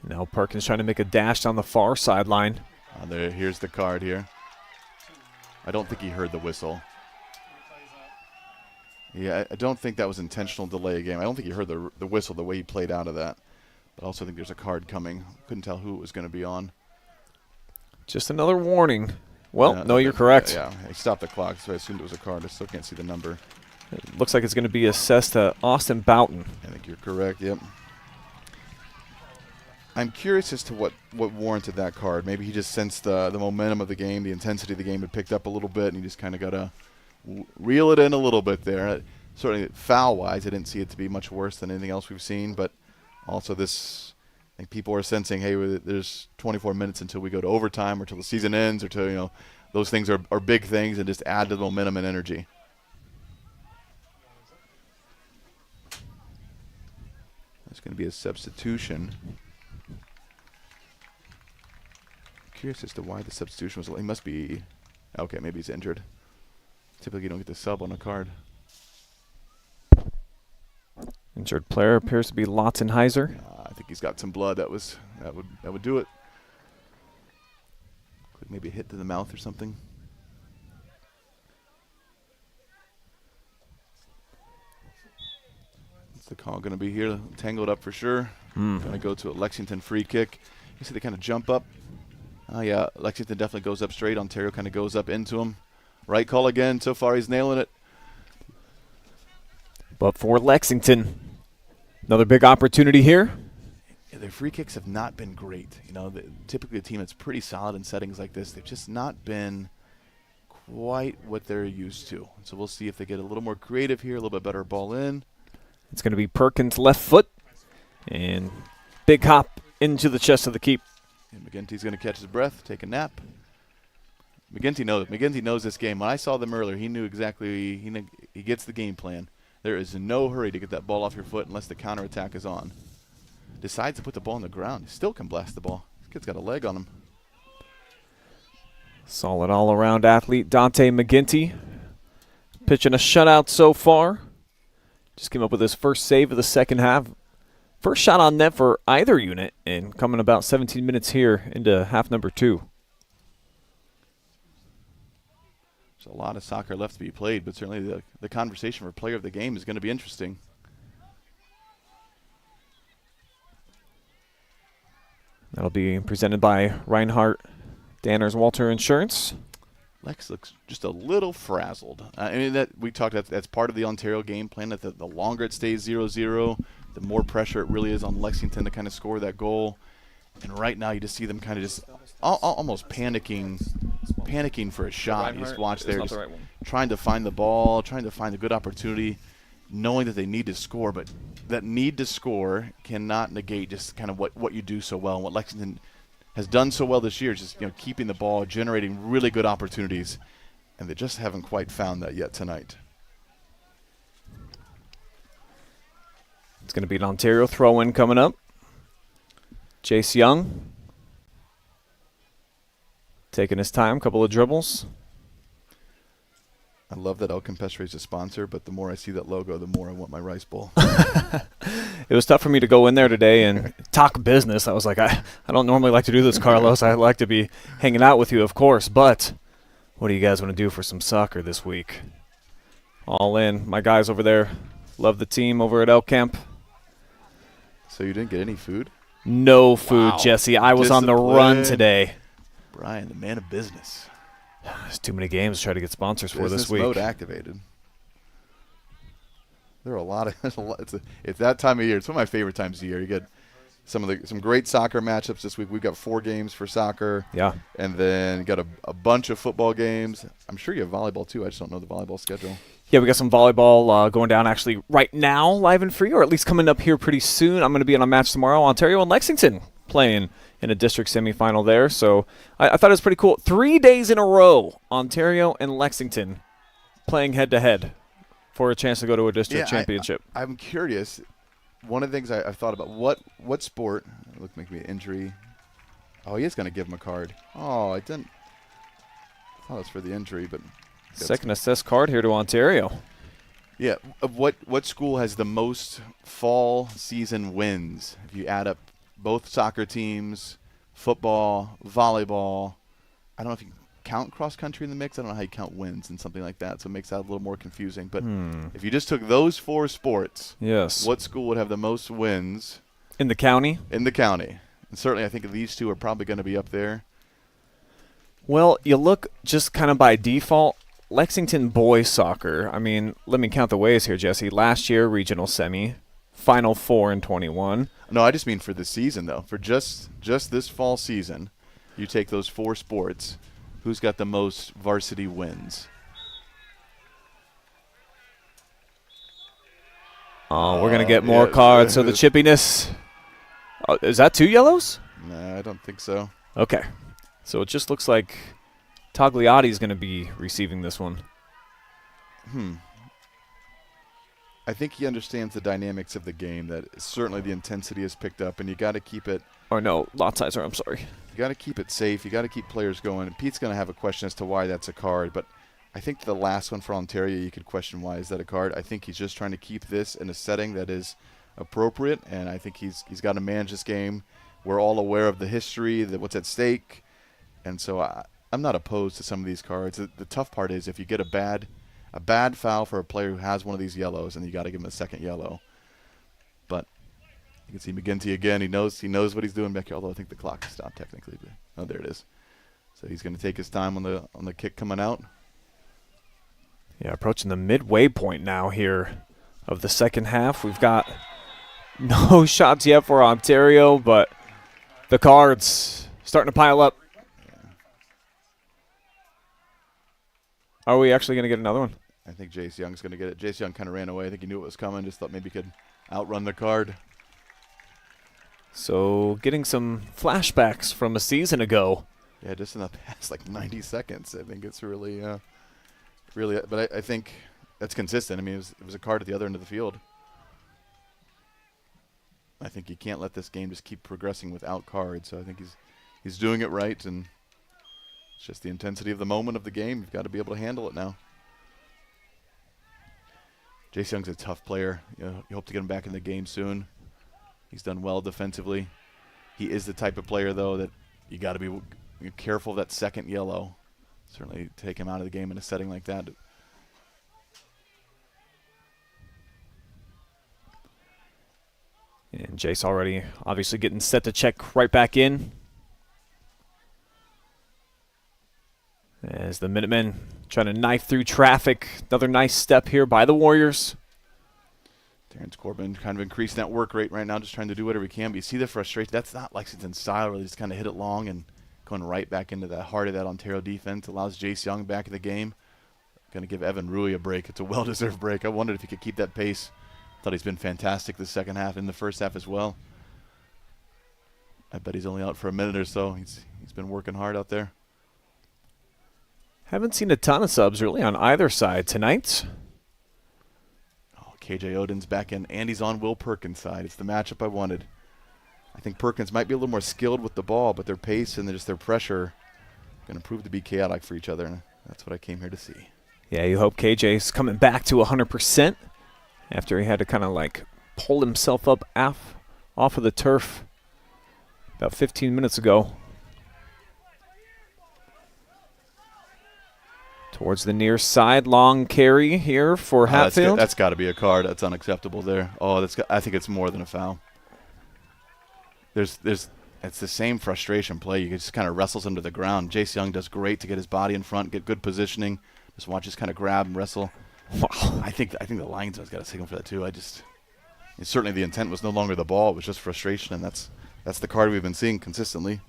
Now Perkins trying to make a dash down the far sideline. Here's the card here. I don't think he heard the whistle. Yeah, I don't think that was intentional delay of game. I don't think he heard the whistle the way he played out of that. But I also think there's a card coming. Couldn't tell who it was going to be on. Just another warning. Well, no, you're correct. Yeah, he stopped the clock, so I assumed it was a card. I still can't see the number. It looks like it's going to be assessed to Austin Boughton. I think you're correct, yep. I'm curious as to what warranted that card. Maybe he just sensed the momentum of the game, the intensity of the game had picked up a little bit, and he just kind of got to reel it in a little bit there. Certainly foul-wise, I didn't see it to be much worse than anything else we've seen, but also this, I think people are sensing, hey, there's 24 minutes until we go to overtime or until the season ends or till, those things are big things and just add to the momentum and energy. There's going to be a substitution. Curious as to why the substitution was. He must be, okay, maybe he's injured. Typically you don't get the sub on a card. Injured player appears to be Lotzenheiser. I think he's got some blood. That would do it. Could maybe a hit to the mouth or something. What's the call going to be here? Tangled up for sure. Going to go to a Lexington free kick. You see they kind of jump up. Oh yeah, Lexington definitely goes up straight. Ontario kind of goes up into him. Right call again. So far he's nailing it. But for Lexington, another big opportunity here. Yeah, their free kicks have not been great. Typically a team that's pretty solid in settings like this, they've just not been quite what they're used to. So we'll see if they get a little more creative here, a little bit better ball in. It's going to be Perkins' left foot, and big hop into the chest of the keep. And McGinty's going to catch his breath, take a nap. McGinty knows this game. When I saw them earlier, he knew exactly. He gets the game plan. There is no hurry to get that ball off your foot unless the counterattack is on. Decides to put the ball on the ground. He still can blast the ball. This kid's got a leg on him. Solid all-around athlete Dante McGinty. Pitching a shutout so far. Just came up with his first save of the second half. First shot on net for either unit, and coming about 17 minutes here into half number 2. There's a lot of soccer left to be played, but certainly the conversation for player of the game is going to be interesting. That'll be presented by Rinehart, Danners Walter Insurance. Lex looks just a little frazzled. I mean, that we talked about, that's part of the Ontario game plan, that the longer it stays 0-0, the more pressure it really is on Lexington to kind of score that goal. And right now you just see them kind of just almost panicking for a shot. You just watch there, just trying to find the ball, trying to find a good opportunity, knowing that they need to score. But that need to score cannot negate just kind of what you do so well. And what Lexington has done so well this year is just keeping the ball, generating really good opportunities. And they just haven't quite found that yet tonight. It's going to be an Ontario throw-in coming up. Jace Young taking his time, couple of dribbles. I love that El Campestre is a sponsor, but the more I see that logo, the more I want my rice bowl. It was tough for me to go in there today and talk business. I was like, I don't normally like to do this, Carlos. I like to be hanging out with you, of course, but what do you guys want to do for some soccer this week? All in. My guys over there Love the team over at El Camp. So you didn't get any food? No food, Wow. Jesse. I was on the run today. Brian, the man of business. There's too many games to try to get sponsors for Business this week. mode activated. There are a lot of it's that time of year. It's one of my favorite times of year. You get some great soccer matchups this week. We've got 4 games for soccer. Yeah. And then you got a bunch of football games. I'm sure you have volleyball too. I just don't know the volleyball schedule. Yeah, we got some volleyball going down actually right now, live and free, or at least coming up here pretty soon. I'm going to be on a match tomorrow. Ontario and Lexington playing in a district semifinal there. So I thought it was pretty cool. 3 days in a row, Ontario and Lexington playing head-to-head for a chance to go to a district championship. I'm curious. One of the things I've thought about, what sport, look, make me an injury. Oh, he is going to give him a card. Oh, I thought it was for the injury, but. Second assessed card here to Ontario. Yeah, what school has the most fall season wins? If you add up both soccer teams, football, volleyball, I don't know if you can count cross country in the mix. I don't know how you count wins and something like that, so it makes that a little more confusing. But if you just took those 4 sports, yes, what school would have the most wins in the county? In the county, and certainly I think these 2 are probably going to be up there. Well, you look just kind of by default. Lexington boys soccer, I mean, let me count the ways here, Jesse. Last year, regional semi, Final Four in 21. No, I just mean for the season, though. For just this fall season, you take those 4 sports, who's got the most varsity wins? Oh, we're going to get more cards. So the chippiness, is that 2 yellows? No, I don't think so. Okay. So it just looks like Tagliati is going to be receiving this one. I think he understands the dynamics of the game, that certainly the intensity is picked up, and you got to keep it. Or no, lot sizer, I'm sorry. You got to keep it safe. You got to keep players going. And Pete's going to have a question as to why that's a card, but I think the last one for Ontario, you could question why is that a card. I think he's just trying to keep this in a setting that is appropriate, and I think he's got to manage this game. We're all aware of the history, what's at stake, and so I'm not opposed to some of these cards. The tough part is if you get a bad foul for a player who has one of these yellows, and you got to give him a second yellow. But you can see McGinty again. He knows what he's doing back here. Although I think the clock stopped technically. But, oh, there it is. So he's going to take his time on the kick coming out. Yeah, approaching the midway point now here of the second half. We've got no shots yet for Ontario, but the cards starting to pile up. Are we actually going to get another one? I think Jace Young's going to get it. Jace Young kind of ran away. I think he knew it was coming. Just thought maybe he could outrun the card. So getting some flashbacks from a season ago. Yeah, just in the past 90 seconds. I think it's really. But I think that's consistent. I mean, it was a card at the other end of the field. I think you can't let this game just keep progressing without cards. So I think he's doing it right, and it's just the intensity of the moment of the game. You've got to be able to handle it now. Jace Young's a tough player. You hope to get him back in the game soon. He's done well defensively. He is the type of player, though, that you got to be careful of that second yellow. Certainly take him out of the game in a setting like that. And Jace already obviously getting set to check right back in. As the Minutemen trying to knife through traffic. Another nice step here by the Warriors. Terrence Corbin kind of increasing that work rate right now, just trying to do whatever he can. But you see the frustration. That's not Lexington's style, really. Just kind of hit it long and going right back into the heart of that Ontario defense. Allows Jace Young back in the game. Going to give Evan Rui a break. It's a well-deserved break. I wondered if he could keep that pace. Thought he's been fantastic the second half and the first half as well. I bet he's only out for a minute or so. He's been working hard out there. Haven't seen a ton of subs really on either side tonight. Oh, KJ Oden's back in. Andy's on Will Perkins' side. It's the matchup I wanted. I think Perkins might be a little more skilled with the ball, but their pace and just their pressure going to prove to be chaotic for each other. And that's what I came here to see. Yeah, you hope KJ's coming back to 100% after he had to kind of pull himself up off of the turf about 15 minutes ago. Towards the near side, long carry here for Hatfield. That's got to be a card. That's unacceptable there. Oh, I think it's more than a foul. It's the same frustration play. You just kind of wrestles him to the ground. Jace Young does great to get his body in front, get good positioning. Just watch us kind of grab and wrestle. Wow. I think the linesman's got to take him for that too. Certainly the intent was no longer the ball. It was just frustration, and that's the card we've been seeing consistently.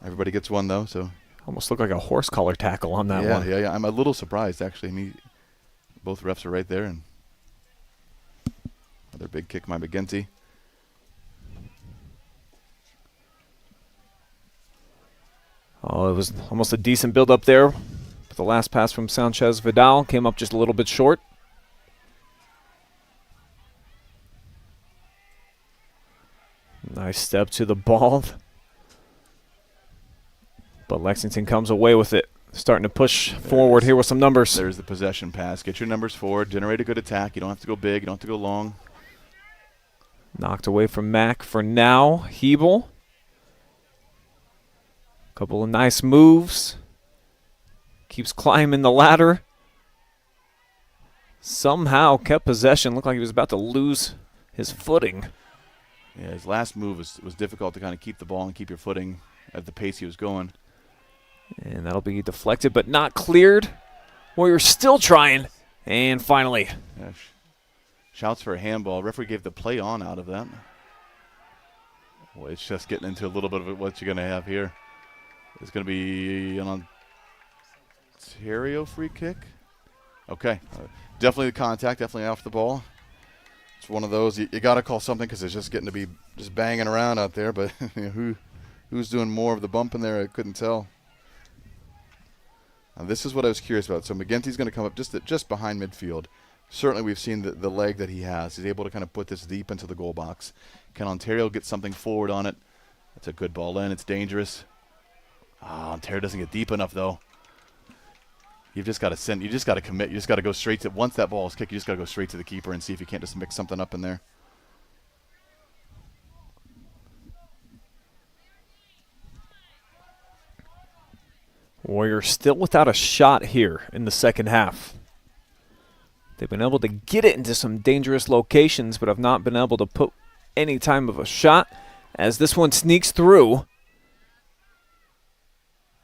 Everybody gets one though, so. Almost looked like a horse collar tackle on that one. Yeah. I'm a little surprised actually. Both refs are right there, and another big kick by McGinty. Oh, it was almost a decent build up there. But the last pass from Sanchez Vidal came up just a little bit short. Nice step to the ball. But Lexington comes away with it. Starting to push forward here with some numbers. There's the possession pass. Get your numbers forward. Generate a good attack. You don't have to go big. You don't have to go long. Knocked away from Mack for now. Hiebel. Couple of nice moves. Keeps climbing the ladder. Somehow kept possession. Looked like he was about to lose his footing. Yeah, his last move was difficult to kind of keep the ball and keep your footing at the pace he was going. And that'll be deflected but not cleared. Warriors still trying. And finally. Yeah, shouts for a handball. Referee gave the play on out of that. Well, it's just getting into a little bit of what you're going to have here. It's going to be an Ontario free kick. Okay. Definitely the contact. Definitely off the ball. It's one of those. You got to call something because it's just getting to be just banging around out there. But who's doing more of the bumping there? I couldn't tell. Now, this is what I was curious about. So McGinty's going to come up just behind midfield. Certainly we've seen the leg that he has. He's able to kind of put this deep into the goal box. Can Ontario get something forward on it? That's a good ball in. It's dangerous. Ontario doesn't get deep enough, though. You've just got to send. You just got to commit. You just got to go straight to. Once that ball is kicked, you just got to go straight to the keeper and see if you can't just mix something up in there. Warriors still without a shot here in the second half. They've been able to get it into some dangerous locations, but have not been able to put any time of a shot as this one sneaks through.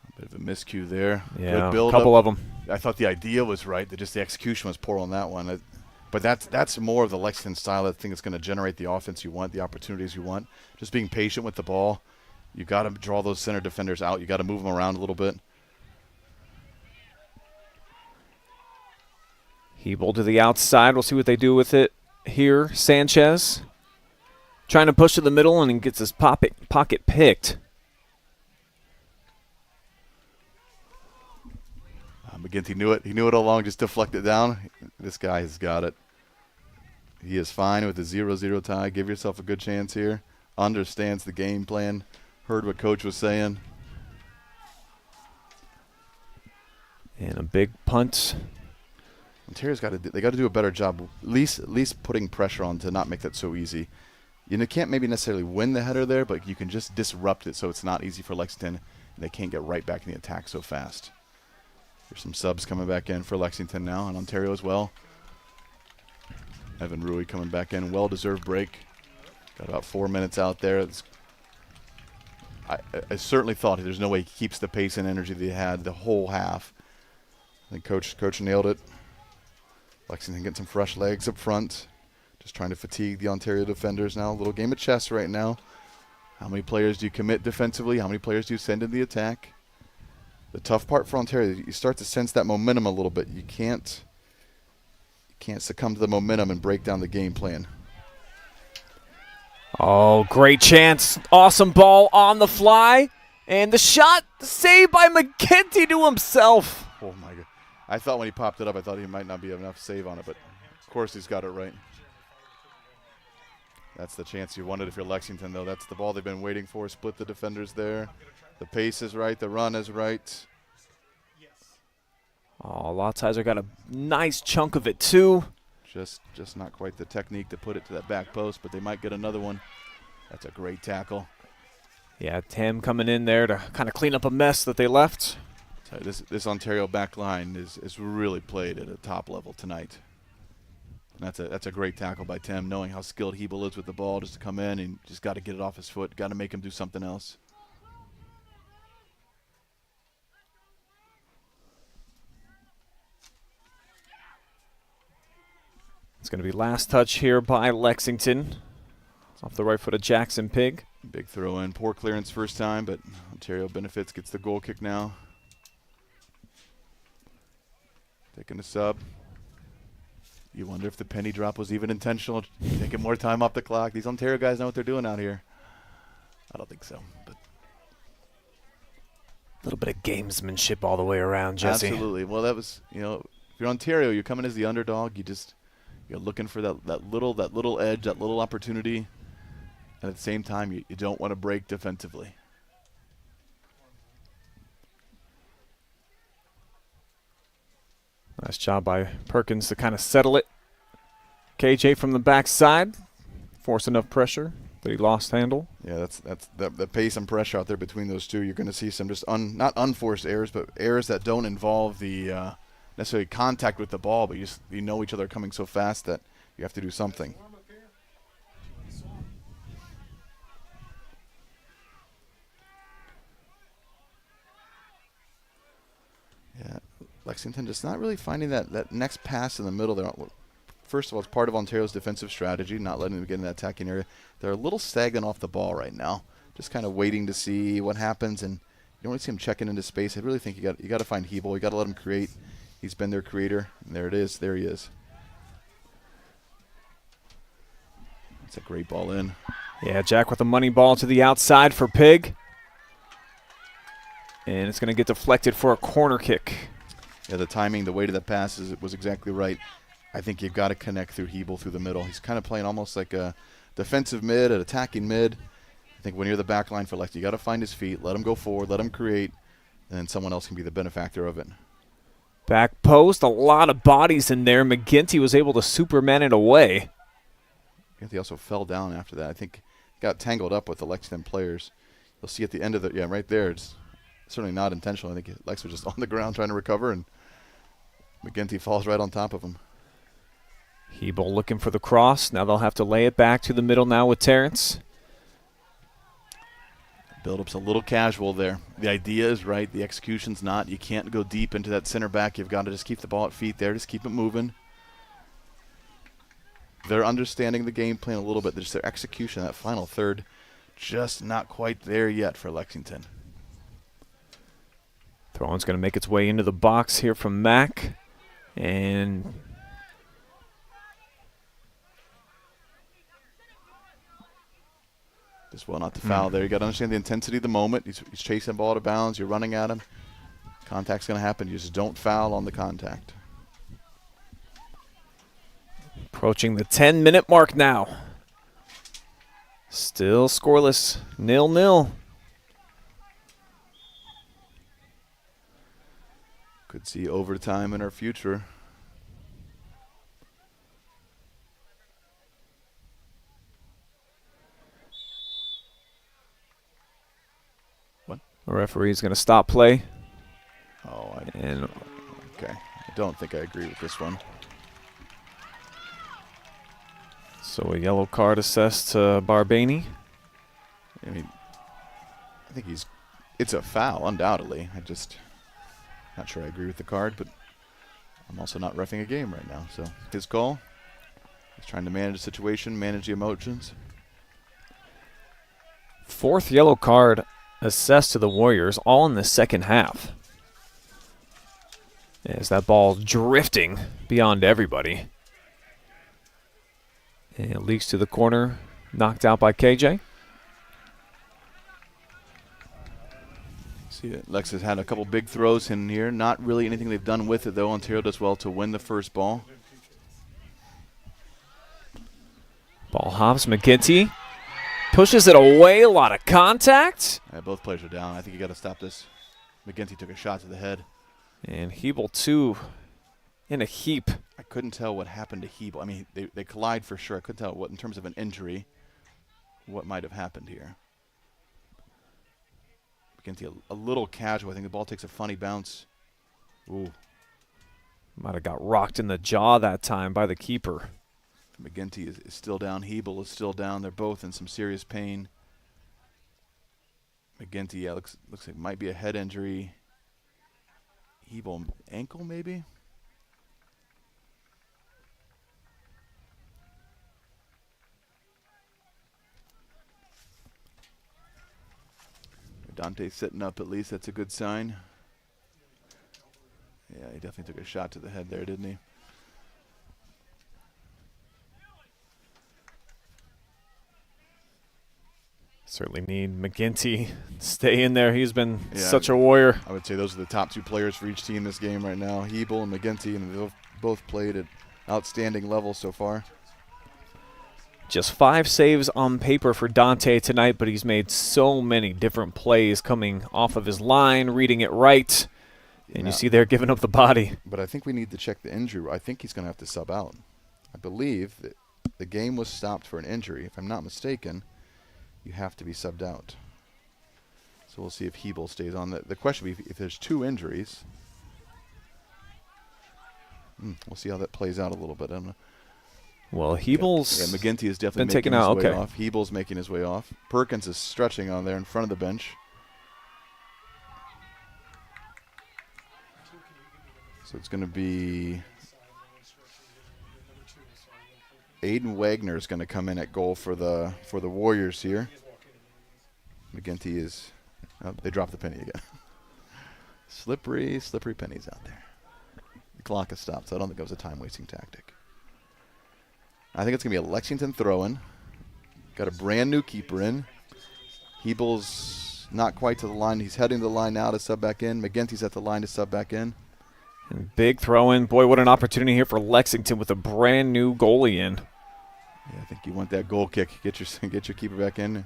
A bit of a miscue there. Yeah, good build a couple up. of them. I thought the idea was right. Just the execution was poor on that one. But that's more of the Lexington style. I think it's going to generate the offense you want, the opportunities you want. Just being patient with the ball. You got to draw those center defenders out. You got to move them around a little bit. Hiebel to the outside. We'll see what they do with it here. Sanchez trying to push to the middle and he gets his pocket picked. McGinty knew it. He knew it all along. Just deflect it down. This guy has got it. He is fine with the 0-0 tie. Give yourself a good chance here. Understands the game plan. Heard what coach was saying. And a big punt. Ontario's got to do a better job, at least putting pressure on to not make that so easy. You can't maybe necessarily win the header there, but you can just disrupt it so it's not easy for Lexington, and they can't get right back in the attack so fast. There's some subs coming back in for Lexington now, and Ontario as well. Evan Rui coming back in, well-deserved break. Got about 4 minutes out there. I certainly thought there's no way he keeps the pace and energy that he had the whole half. I think coach nailed it. Lexington getting some fresh legs up front. Just trying to fatigue the Ontario defenders now. A little game of chess right now. How many players do you commit defensively? How many players do you send in the attack? The tough part for Ontario, you start to sense that momentum a little bit. You can't succumb to the momentum and break down the game plan. Oh, great chance. Awesome ball on the fly. And the shot saved by McGinty to himself. Oh, my God. I thought when he popped it up, I thought he might not be enough save on it, but of course he's got it right. That's the chance you wanted if you're Lexington, though. That's the ball they've been waiting for. Split the defenders there. The pace is right. The run is right. Oh, Lotzheiser got a nice chunk of it, too. Just not quite the technique to put it to that back post, but they might get another one. That's a great tackle. Yeah, Tim coming in there to kind of clean up a mess that they left. This Ontario back line is really played at a top level tonight. And that's a great tackle by Tim, knowing how skilled Hiebel is with the ball, just to come in and just got to get it off his foot, got to make him do something else. It's going to be last touch here by Lexington. It's off the right foot of Jackson Pig. Big throw in, poor clearance first time, but Ontario benefits, gets the goal kick now. Taking a sub. You wonder if the penny drop was even intentional, taking more time off the clock. These Ontario guys know what they're doing out here. I don't think so. But a little bit of gamesmanship all the way around, Jesse. Absolutely. Well, that was, if you're Ontario, you're coming as the underdog. You're looking for that little edge, that little opportunity. And at the same time, you don't want to break defensively. Nice job by Perkins to kind of settle it. KJ from the backside, force enough pressure that he lost handle. Yeah, that's the pace and pressure out there between those two. You're going to see some just not unforced errors, but errors that don't involve the necessarily contact with the ball, but you know each other are coming so fast that you have to do something. Yeah, Lexington just not really finding that next pass in the middle there. First of all, it's part of Ontario's defensive strategy, not letting them get in that attacking area. They're a little stagnant off the ball right now, just kind of waiting to see what happens, and you don't really see him checking into space. I really think you got to find Hiebel. You got to let him create. He's been their creator, and there it is. There he is. That's a great ball in. Yeah, Jack with the money ball to the outside for Pig. And it's going to get deflected for a corner kick. Yeah, the timing, the weight of that pass was exactly right. I think you've got to connect through Hiebel through the middle. He's kind of playing almost like a defensive mid, an attacking mid. I think when you're the back line for Lex, you got to find his feet, let him go forward, let him create, and then someone else can be the benefactor of it. Back post, a lot of bodies in there. McGinty was able to Superman it away. McGinty also fell down after that. I think he got tangled up with the Lexington players. You'll see at the end of the, right there, it's certainly not intentional. I think Lex was just on the ground trying to recover, and McGinty falls right on top of him. Hiebel looking for the cross. Now they'll have to lay it back to the middle now with Terrence. Build-up's a little casual there. The idea is right. The execution's not. You can't go deep into that center back. You've got to just keep the ball at feet there. Just keep it moving. They're understanding the game plan a little bit. Just their execution, that final third, just not quite there yet for Lexington. Throw-in's going to make its way into the box here from Mack. And just well not to foul there. You got to understand the intensity of the moment. He's chasing the ball out of bounds. You're running at him. Contact's going to happen. You just don't foul on the contact. Approaching the 10-minute mark now. Still scoreless, 0-0. Could see overtime in our future. What? The referee's going to stop play. Oh, okay. I don't think I agree with this one. So a yellow card assessed to Barbaney. I mean, I think it's a foul, undoubtedly. Not sure I agree with the card, but I'm also not reffing a game right now. So his call. He's trying to manage the situation, manage the emotions. Fourth yellow card assessed to the Warriors, all in the second half. As that ball drifting beyond everybody. And it leaks to the corner, knocked out by KJ. See it. Lex has had a couple big throws in here. Not really anything they've done with it, though. Ontario does well to win the first ball. Ball hops. McGinty pushes it away. A lot of contact. Yeah, both players are down. I think you got to stop this. McGinty took a shot to the head. And Hiebel, too, in a heap. I couldn't tell what happened to Hiebel. I mean, they collide for sure. I couldn't tell what, in terms of an injury, what might have happened here. McGinty a little casual. I think the ball takes a funny bounce. Ooh. Might have got rocked in the jaw that time by the keeper. McGinty is still down. Hiebel is still down. They're both in some serious pain. McGinty, yeah, looks like it might be a head injury. Hiebel, ankle maybe? Dante's sitting up at least. That's a good sign. Yeah, he definitely took a shot to the head there, didn't he? Certainly need McGinty to stay in there. He's been such a warrior. I would say those are the top 2 players for each team this game right now. Hiebel and McGinty, and they've both played at outstanding levels so far. Just 5 saves on paper for Dante tonight, but he's made so many different plays coming off of his line, reading it right. And you see they're giving up the body. But I think we need to check the injury. I think he's going to have to sub out. I believe that the game was stopped for an injury. If I'm not mistaken, you have to be subbed out. So we'll see if Hiebel stays on. The question will be if there's 2 injuries. We'll see how that plays out a little bit. I don't know. Well, Hiebel's yeah, McGinty is definitely been taken making out. his way off. Hiebel's making his way off. Perkins is stretching on there in front of the bench. So it's going to be Aiden Wagner is going to come in at goal for the Warriors here. McGinty is they dropped the penny again. slippery pennies out there. The clock has stopped, so I don't think it was a time-wasting tactic. I think it's going to be a Lexington throw-in. Got a brand new keeper in. Hiebel's not quite to the line. He's heading to the line now to sub back in. McGinty's at the line to sub back in. And big throw-in. Boy, what an opportunity here for Lexington with a brand new goalie in. Yeah, I think you want that goal kick. Get your keeper back in.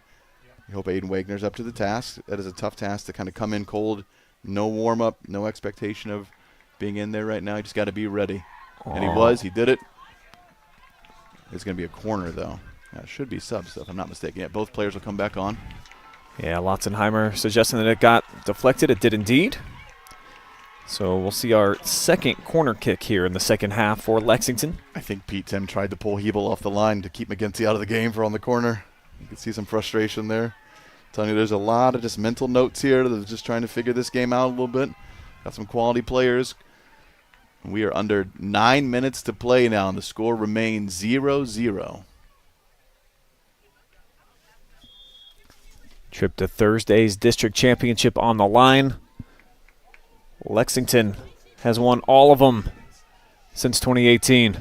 You hope Aiden Wagner's up to the task. That is a tough task to kind of come in cold. No warm-up, no expectation of being in there right now. You just got to be ready. And he was. He did it. It's going to be a corner, though. It should be subs, if I'm not mistaken. Yeah, both players will come back on. Yeah, Lotzenheimer suggesting that it got deflected. It did indeed. So we'll see our second corner kick here in the second half for Lexington. I think Pete Tim tried to pull Hiebel off the line to keep McGinty out of the game for on the corner. You can see some frustration there. I'm telling you, there's a lot of just mental notes here that are just trying to figure this game out a little bit. Got some quality players. We are under 9 minutes to play now, and the score remains 0-0. Trip to Thursday's district championship on the line. Lexington has won all of them since 2018.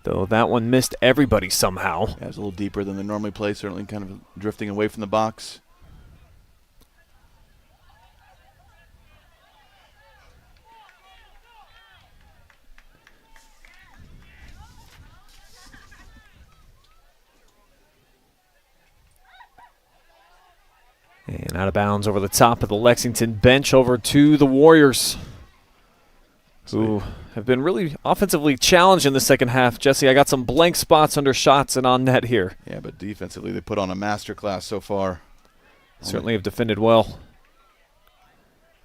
Though that one missed everybody somehow. Yeah, it was a little deeper than they normally play, certainly kind of drifting away from the box. And out of bounds over the top of the Lexington bench over to the Warriors, who have been really offensively challenged in the second half. Jesse, I got some blank spots under shots and on net here. Yeah, but defensively they put on a masterclass so far. Certainly have defended well.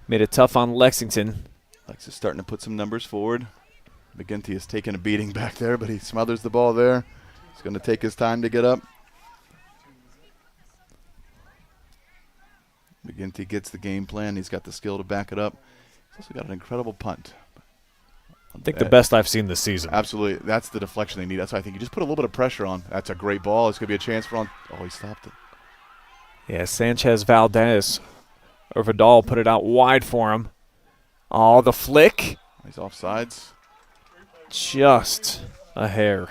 Made it tough on Lexington. Lex is starting to put some numbers forward. McGinty is taking a beating back there, but he smothers the ball there. He's going to take his time to get up. McGinty gets the game plan. He's got the skill to back it up. He's also got an incredible punt. I think the best I've seen this season. Absolutely. That's the deflection they need. That's why I think you just put a little bit of pressure on. That's a great ball. It's going to be a chance for on. Oh, he stopped it. Yeah, Sanchez Valdez or Vidal put it out wide for him. Oh, the flick. He's offsides. Just a hair.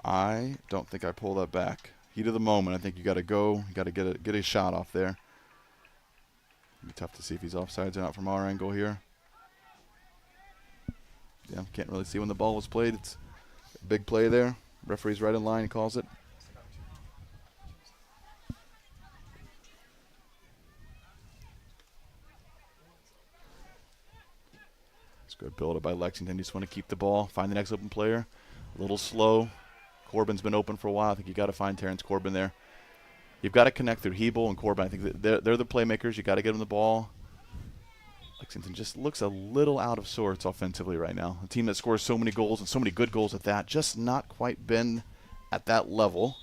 I don't think I pull that back. Heat of the moment. I think you got to go. You got to get a shot off there. It'll be tough to see if he's offsides or not from our angle here. Yeah, can't really see when the ball was played. It's a big play there. Referee's right in line. He calls it. It's good build up by Lexington. You just want to keep the ball, find the next open player. A little slow. Corbin's been open for a while. I think you got to find Terrence Corbin there. you've got to connect through Hiebel and Corbin. I think that they're the playmakers. You got to get them the ball. Lexington just looks a little out of sorts offensively right now. A team that scores so many goals and so many good goals at that, just not quite been at that level.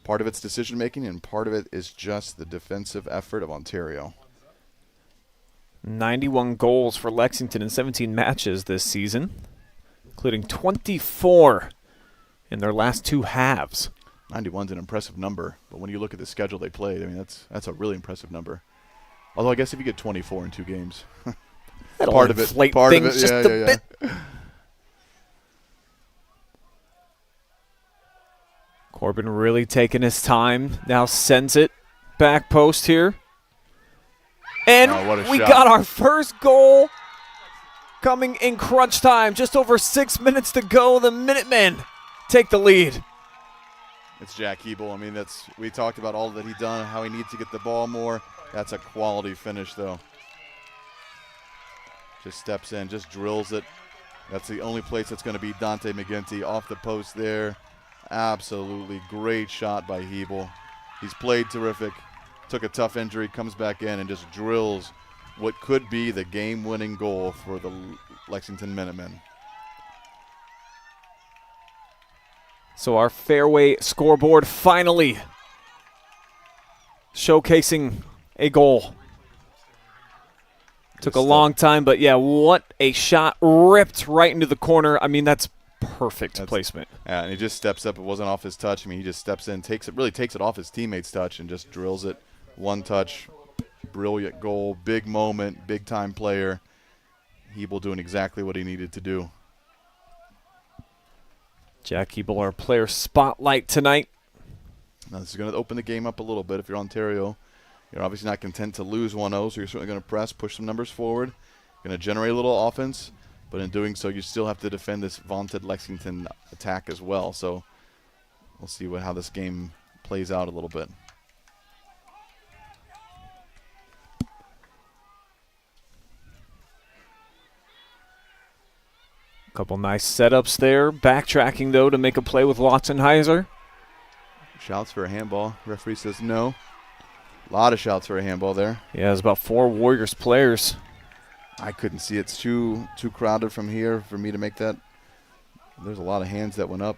Part of it's decision making, and part of it is just the defensive effort of Ontario. 91 goals for Lexington in 17 matches this season, including 24 in their last 2 halves. 91's an impressive number, but when you look at the schedule they played, I mean, that's a really impressive number. Although I guess if you get 24 in 2 games, part of it, just a bit. Corbin really taking his time, now sends it back post here. And we got our first goal coming in crunch time. Just over 6 minutes to go. The Minutemen take the lead. It's Jack Hiebel. I mean, we talked about all that he's done, how he needs to get the ball more. That's a quality finish, though. Just steps in, just drills it. That's the only place that's going to be Dante McGinty off the post there. Absolutely great shot by Hiebel. He's played terrific. Took a tough injury, comes back in and just drills what could be the game-winning goal for the Lexington Minutemen. So our Fairway scoreboard finally showcasing a goal. Took a long time, but yeah, what a shot. Ripped right into the corner. I mean, that's perfect placement. Yeah, and he just steps up. It wasn't off his touch. I mean, he just steps in, takes it off his teammate's touch and just drills it. One touch, brilliant goal, big moment, big-time player. Hiebel doing exactly what he needed to do. Jack Hiebel, our player spotlight tonight. Now this is going to open the game up a little bit. If you're Ontario, you're obviously not content to lose 1-0, so you're certainly going to press, push some numbers forward. You're going to generate a little offense, but in doing so, you still have to defend this vaunted Lexington attack as well. So we'll see how this game plays out a little bit. Couple nice setups there. Backtracking, though, to make a play with Lotzenheiser. Shouts for a handball. Referee says no. A lot of shouts for a handball there. Yeah, there's about 4 Warriors players. I couldn't see it. It's too crowded from here for me to make that. There's a lot of hands that went up.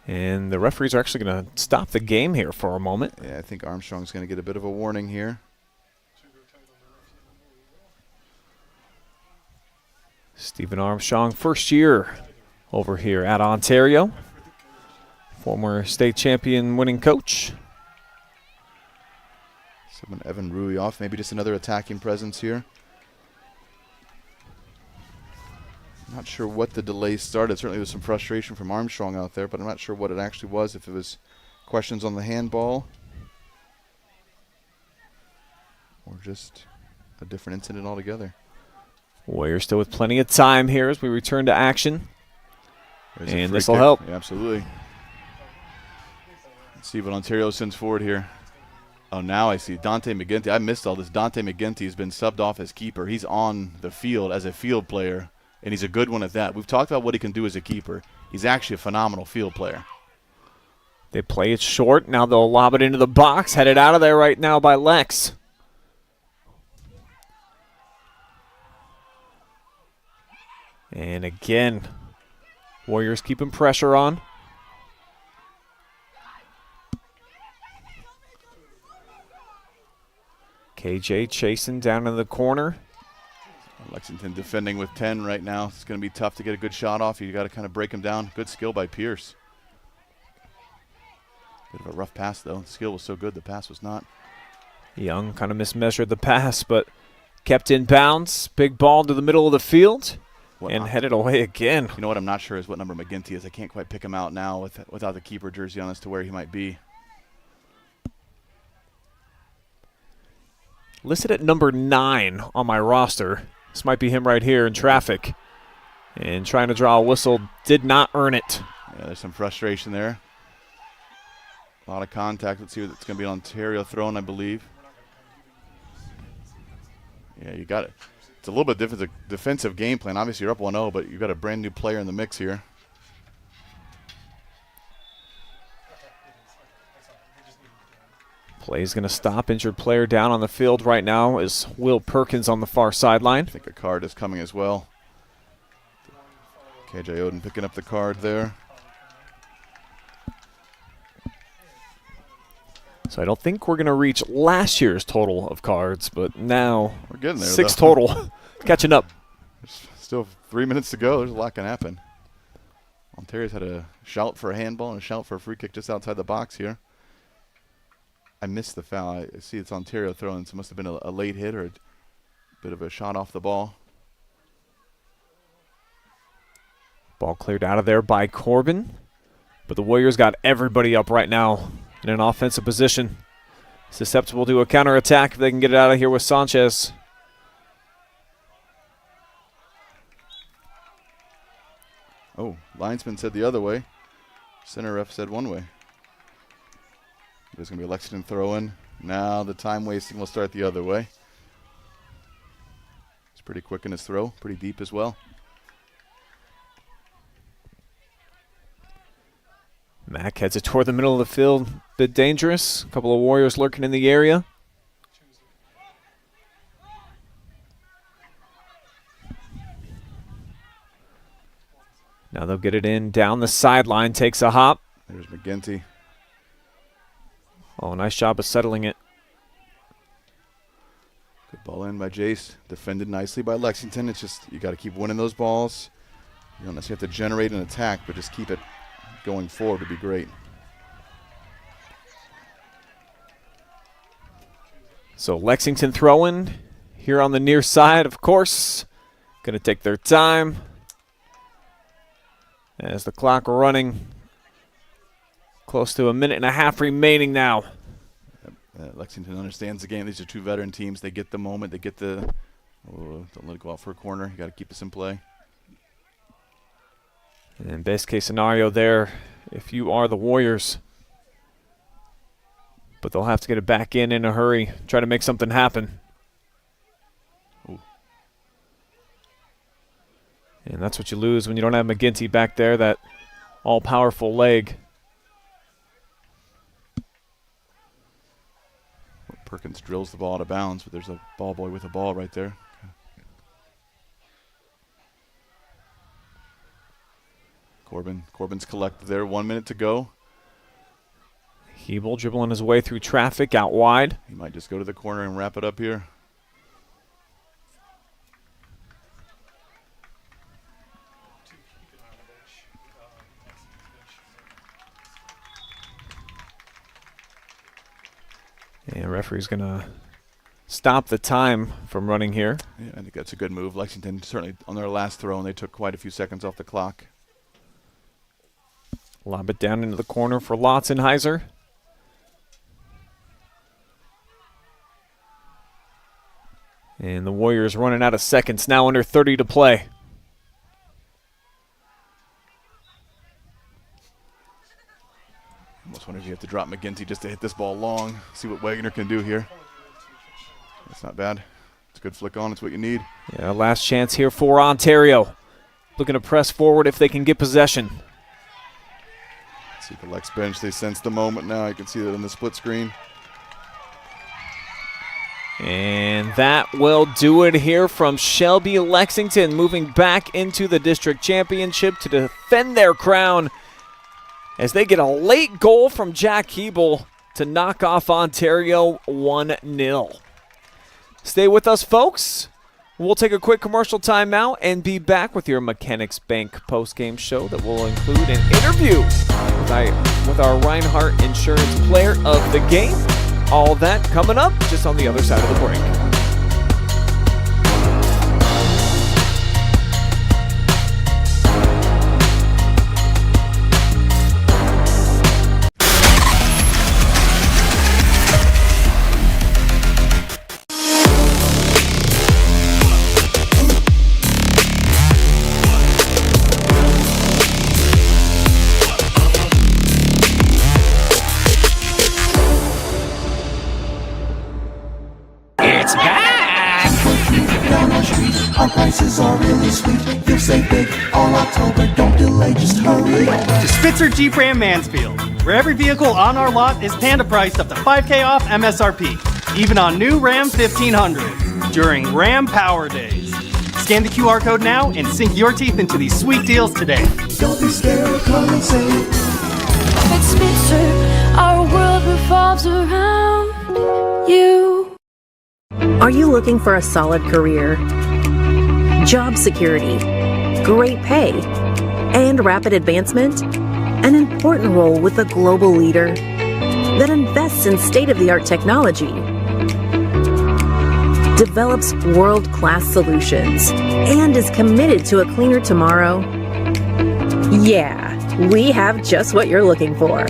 And the referees are actually going to stop the game here for a moment. Yeah, I think Armstrong's going to get a bit of a warning here. Stephen Armstrong, first year over here at Ontario. Former state champion winning coach. Someone Evan Rui off. Maybe just another attacking presence here. Not sure what the delay started. Certainly there was some frustration from Armstrong out there, but I'm not sure what it actually was, if it was questions on the handball or just a different incident altogether. Warriors still with plenty of time here as we return to action. And this will help. Yeah, absolutely. Let's see what Ontario sends forward here. Oh, now I see Dante McGinty. I missed all this. Dante McGinty has been subbed off as keeper. He's on the field as a field player. And he's a good one at that. We've talked about what he can do as a keeper. He's actually a phenomenal field player. They play it short. Now they'll lob it into the box. Headed out of there right now by Lex. And again, Warriors keeping pressure on. KJ chasing down in the corner. Lexington defending with 10 right now. It's going to be tough to get a good shot off. You got to kind of break him down. Good skill by Pierce. Bit of a rough pass, though. The skill was so good, the pass was not. Young kind of mismeasured the pass, but kept in bounds. Big ball to the middle of the field and headed away again. You know what I'm not sure is what number McGinty is. I can't quite pick him out now without the keeper jersey on as to where he might be. Listed at number 9 on my roster. This might be him right here in traffic. And trying to draw a whistle, did not earn it. Yeah, there's some frustration there. A lot of contact. Let's see what it's going to be an Ontario thrown, I believe. Yeah, you got it. It's a little bit different defensive game plan. Obviously, you're up 1-0, but you've got a brand new player in the mix here. Play's going to stop. Injured player down on the field right now is Will Perkins on the far sideline. I think a card is coming as well. KJ Oden picking up the card there. So I don't think we're going to reach last year's total of cards, but now we're getting there. 6 though. total. Catching up. There's still 3 minutes to go. There's a lot can happen. Ontario's had a shout for a handball and a shout for a free kick just outside the box here. I missed the foul. I see it's Ontario throwing, so it must have been a late hit or a bit of a shot off the ball. Ball cleared out of there by Corbin, but the Warriors got everybody up right now in an offensive position. Susceptible to a counterattack if they can get it out of here with Sanchez. Oh, linesman said the other way. Center ref said one way. There's going to be a Lexington throw-in. Now the time wasting will start the other way. He's pretty quick in his throw, pretty deep as well. Mack heads it toward the middle of the field. Bit dangerous. A couple of Warriors lurking in the area. Now they'll get it in down the sideline. Takes a hop. There's McGinty. Oh, nice job of settling it. Good ball in by Jace. Defended nicely by Lexington. It's just you got to keep winning those balls. You don't necessarily have to generate an attack, but just keep it going forward would be great. So Lexington throwing here on the near side, of course. Going to take their time as the clock running. Close to a minute and a half remaining now. Lexington understands the game. These are two veteran teams. They get the moment. They get the don't let it go out for a corner. You got to keep this in play. And best case scenario there, if you are the Warriors. But they'll have to get it back in a hurry. Try to make something happen. Ooh. And that's what you lose when you don't have McGinty back there, that all-powerful leg. Perkins drills the ball out of bounds, but there's a ball boy with a ball right there. Corbin's collected there. 1 minute to go. Hiebel dribbling his way through traffic out wide. He might just go to the corner and wrap it up here. And referee's going to stop the time from running here. Yeah, I think that's a good move. Lexington certainly on their last throw, and they took quite a few seconds off the clock. Lob it down into the corner for Lotzenheiser. And the Warriors running out of seconds, now under 30 to play. Almost wonder if you have to drop McGinty just to hit this ball long. See what Wagner can do here. That's not bad. It's a good flick on. It's what you need. Yeah, last chance here for Ontario. Looking to press forward if they can get possession. See the Lex bench. They sense the moment now. You can see that in the split screen. And that will do it here from Shelby Lexington, moving back into the district championship to defend their crown as they get a late goal from Jack Hiebel to knock off Ontario 1-0. Stay with us, folks. We'll take a quick commercial timeout and be back with your Mechanics Bank postgame show that will include an interview with our Rinehart Insurance Player of the Game. All that coming up just on the other side of the break. to Spitzer Jeep Ram Mansfield, where every vehicle on our lot is Panda priced up to $5K off MSRP, even on new Ram 1500 during Ram Power Days. Scan the QR code now and sink your teeth into these sweet deals today. Don't be scared, come and say At Spitzer, our world revolves around you. Are you looking for a solid career, job security, great pay, and rapid advancement? An important role with a global leader that invests in state-of-the-art technology, develops world-class solutions, and is committed to a cleaner tomorrow? Yeah, we have just what you're looking for.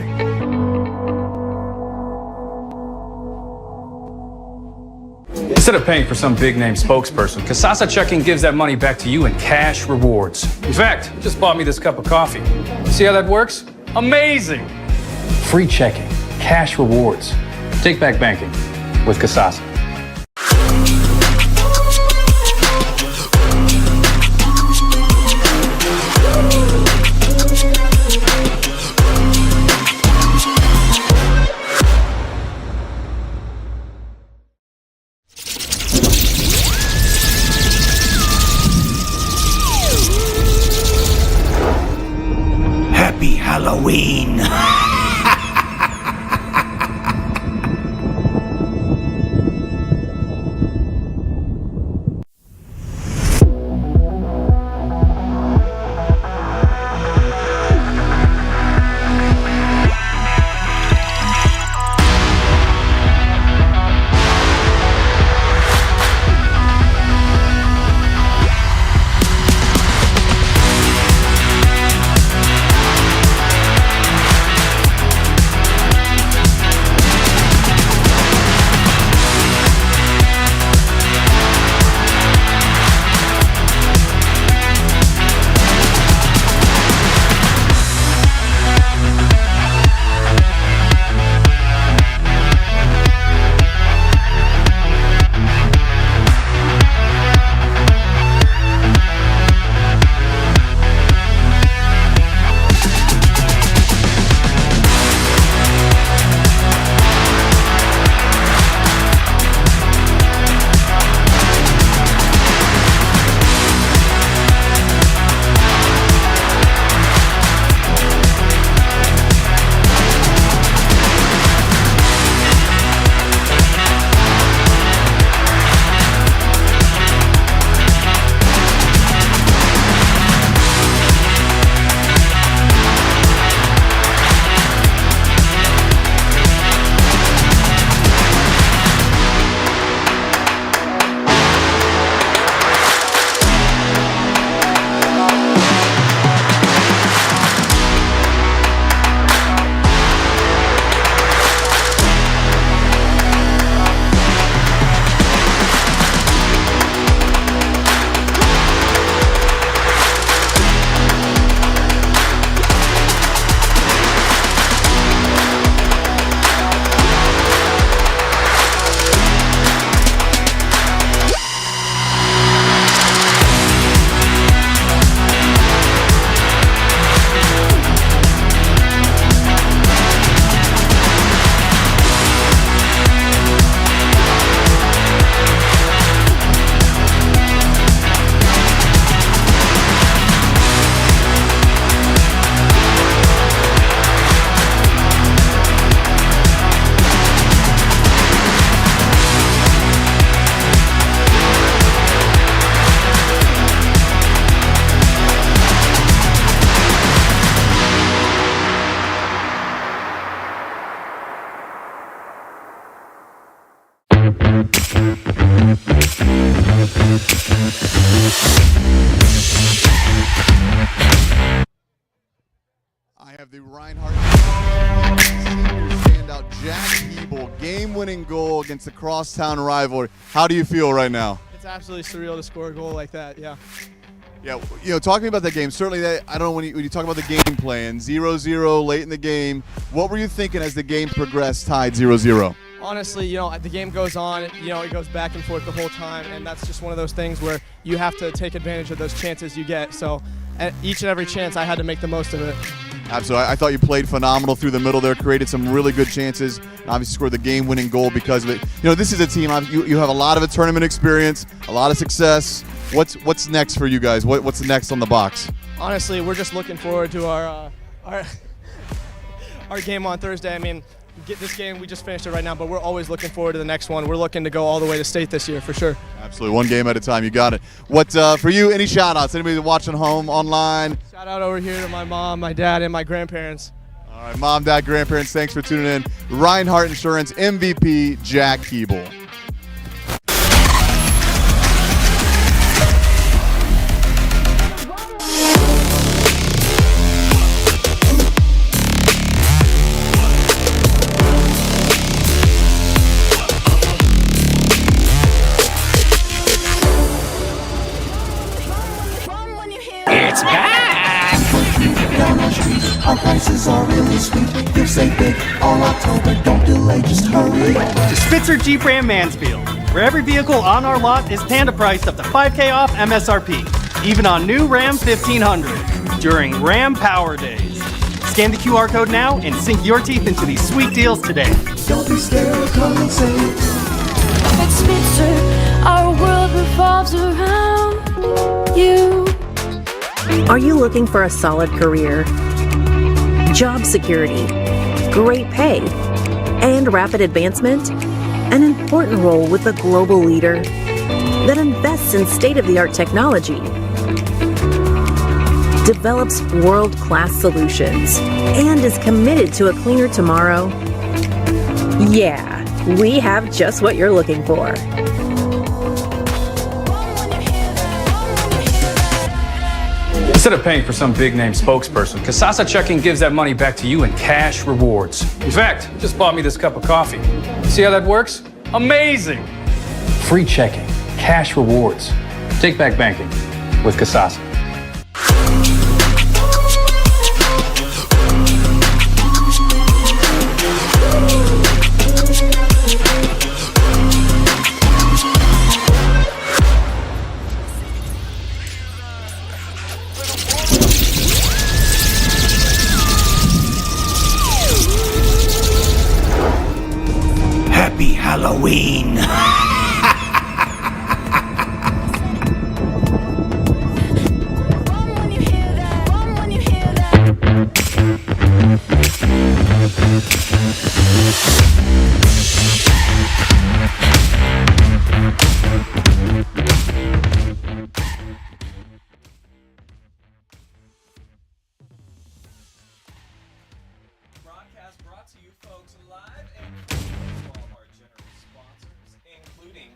Instead of paying for some big-name spokesperson, Casasa Checking gives that money back to you in cash rewards. In fact, you just bought me this cup of coffee. See how that works? Amazing! Free checking, cash rewards. Take back banking with Casasa. Happy Halloween! I have the Rinehart standout Jack Hiebel, game-winning goal against the crosstown rivalry. How do you feel right now? It's absolutely surreal to score a goal like that, yeah. Yeah, you know, talking about that game, certainly that, I don't know, when you talk about the game plan, 0-0 late in the game, what were you thinking as the game progressed tied 0-0? Honestly, you know, the game goes on, you know, it goes back and forth the whole time, and that's just one of those things where you have to take advantage of those chances you get. So each and every chance I had to make the most of it. Absolutely. I thought you played phenomenal through the middle there, created some really good chances, and obviously scored the game-winning goal because of it. You know, this is a team, you have a lot of a tournament experience, a lot of success. What's next for you guys? What's next on the box? Honestly, we're just looking forward to our game on Thursday. I mean, this game, we just finished it right now, but we're always looking forward to the next one. We're looking to go all the way to state this year for sure. Absolutely. One game at a time. You got it. What for you, any shout-outs? Anybody watching home, online? Shout out over here to my mom, my dad, and my grandparents. All right, mom, dad, grandparents, thanks for tuning in. Rinehart Insurance MVP, Jack Hiebel. It's back! Down the street, our prices are really sweet. You'll save big all October. Don't delay, just hurry. Spitzer Jeep Ram Mansfield, where every vehicle on our lot is Panda priced up to $5K off MSRP, even on new Ram 1500 during Ram Power Days. Scan the QR code now and sink your teeth into these sweet deals today. Don't be scared, come and save. At Spitzer, our world revolves around you. Are you looking for a solid career, job security, great pay, and rapid advancement? An important role with a global leader that invests in state-of-the-art technology, develops world-class solutions, and is committed to a cleaner tomorrow? Yeah, we have just what you're looking for. Instead of paying for some big-name spokesperson, Casasa Checking gives that money back to you in cash rewards. In fact, you just bought me this cup of coffee. See how that works? Amazing! Free checking, cash rewards. Take back banking with Casasa. Happy Halloween! Broadcast brought to you folks live and all of our generous sponsors, including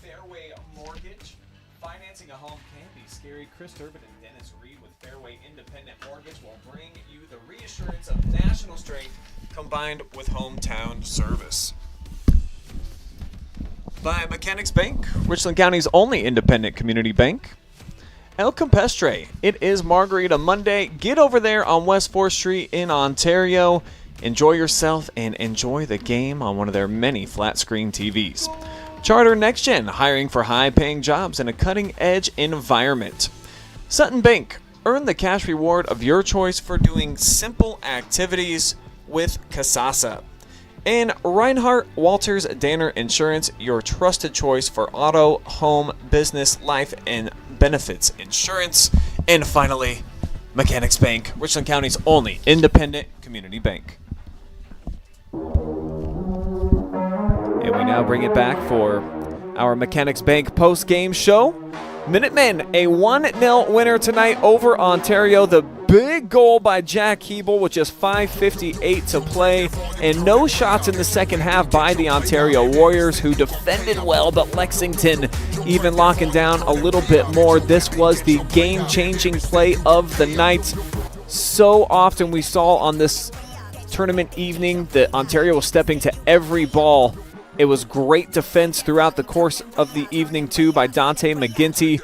Fairway Mortgage. Financing a home can be scary. Chris Durbin and Dennis Reed with Fairway Independent Mortgage will bring you the reassurance of national strength combined with hometown service. By Mechanics Bank, Richland County's only independent community bank. El Campestre, it is Margarita Monday. Get over there on West 4th Street in Ontario. Enjoy yourself and enjoy the game on one of their many flat screen TVs. Charter Next Gen, hiring for high-paying jobs in a cutting-edge environment. Sutton Bank, earn the cash reward of your choice for doing simple activities with Casasa. And Rinehart Walters Danner Insurance, your trusted choice for auto, home, business, life, and benefits insurance. And finally, Mechanics Bank, Richland County's only independent community bank. And we now bring it back for our Mechanics Bank post-game show. Minutemen, a 1-0 winner tonight over Ontario. The big goal by Jack Hiebel with just 5:58 to play, and no shots in the second half by the Ontario Warriors, who defended well, but Lexington even locking down a little bit more. This was the game-changing play of the night. So often we saw on this tournament evening that Ontario was stepping to every ball. It was great defense throughout the course of the evening, too, by Dante McGinty.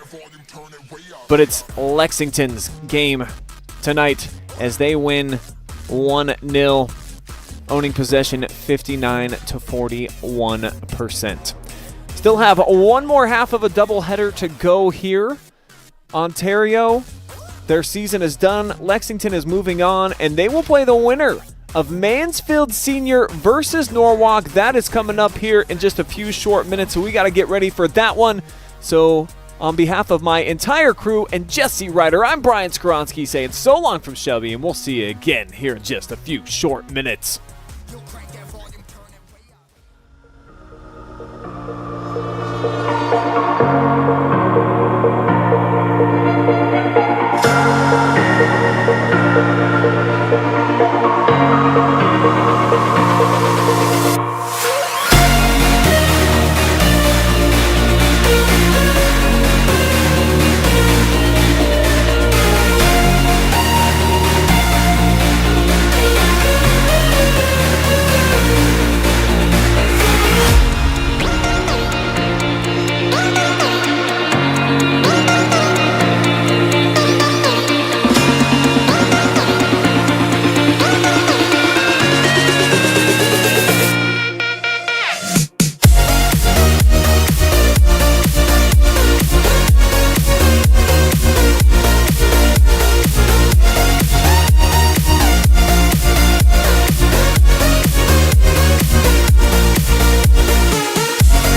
But it's Lexington's game tonight as they win 1-0, owning possession 59-41%. Still have one more half of a doubleheader to go here. Ontario, Their season is done. Lexington is moving on, and they will play the winner of Mansfield Senior versus Norwalk. That is coming up here in just a few short minutes, so we got to get ready for that one. So on behalf of my entire crew and Jesse Ryder, I'm Brian Skowronski saying so long from Shelby, and we'll see you again here in just a few short minutes.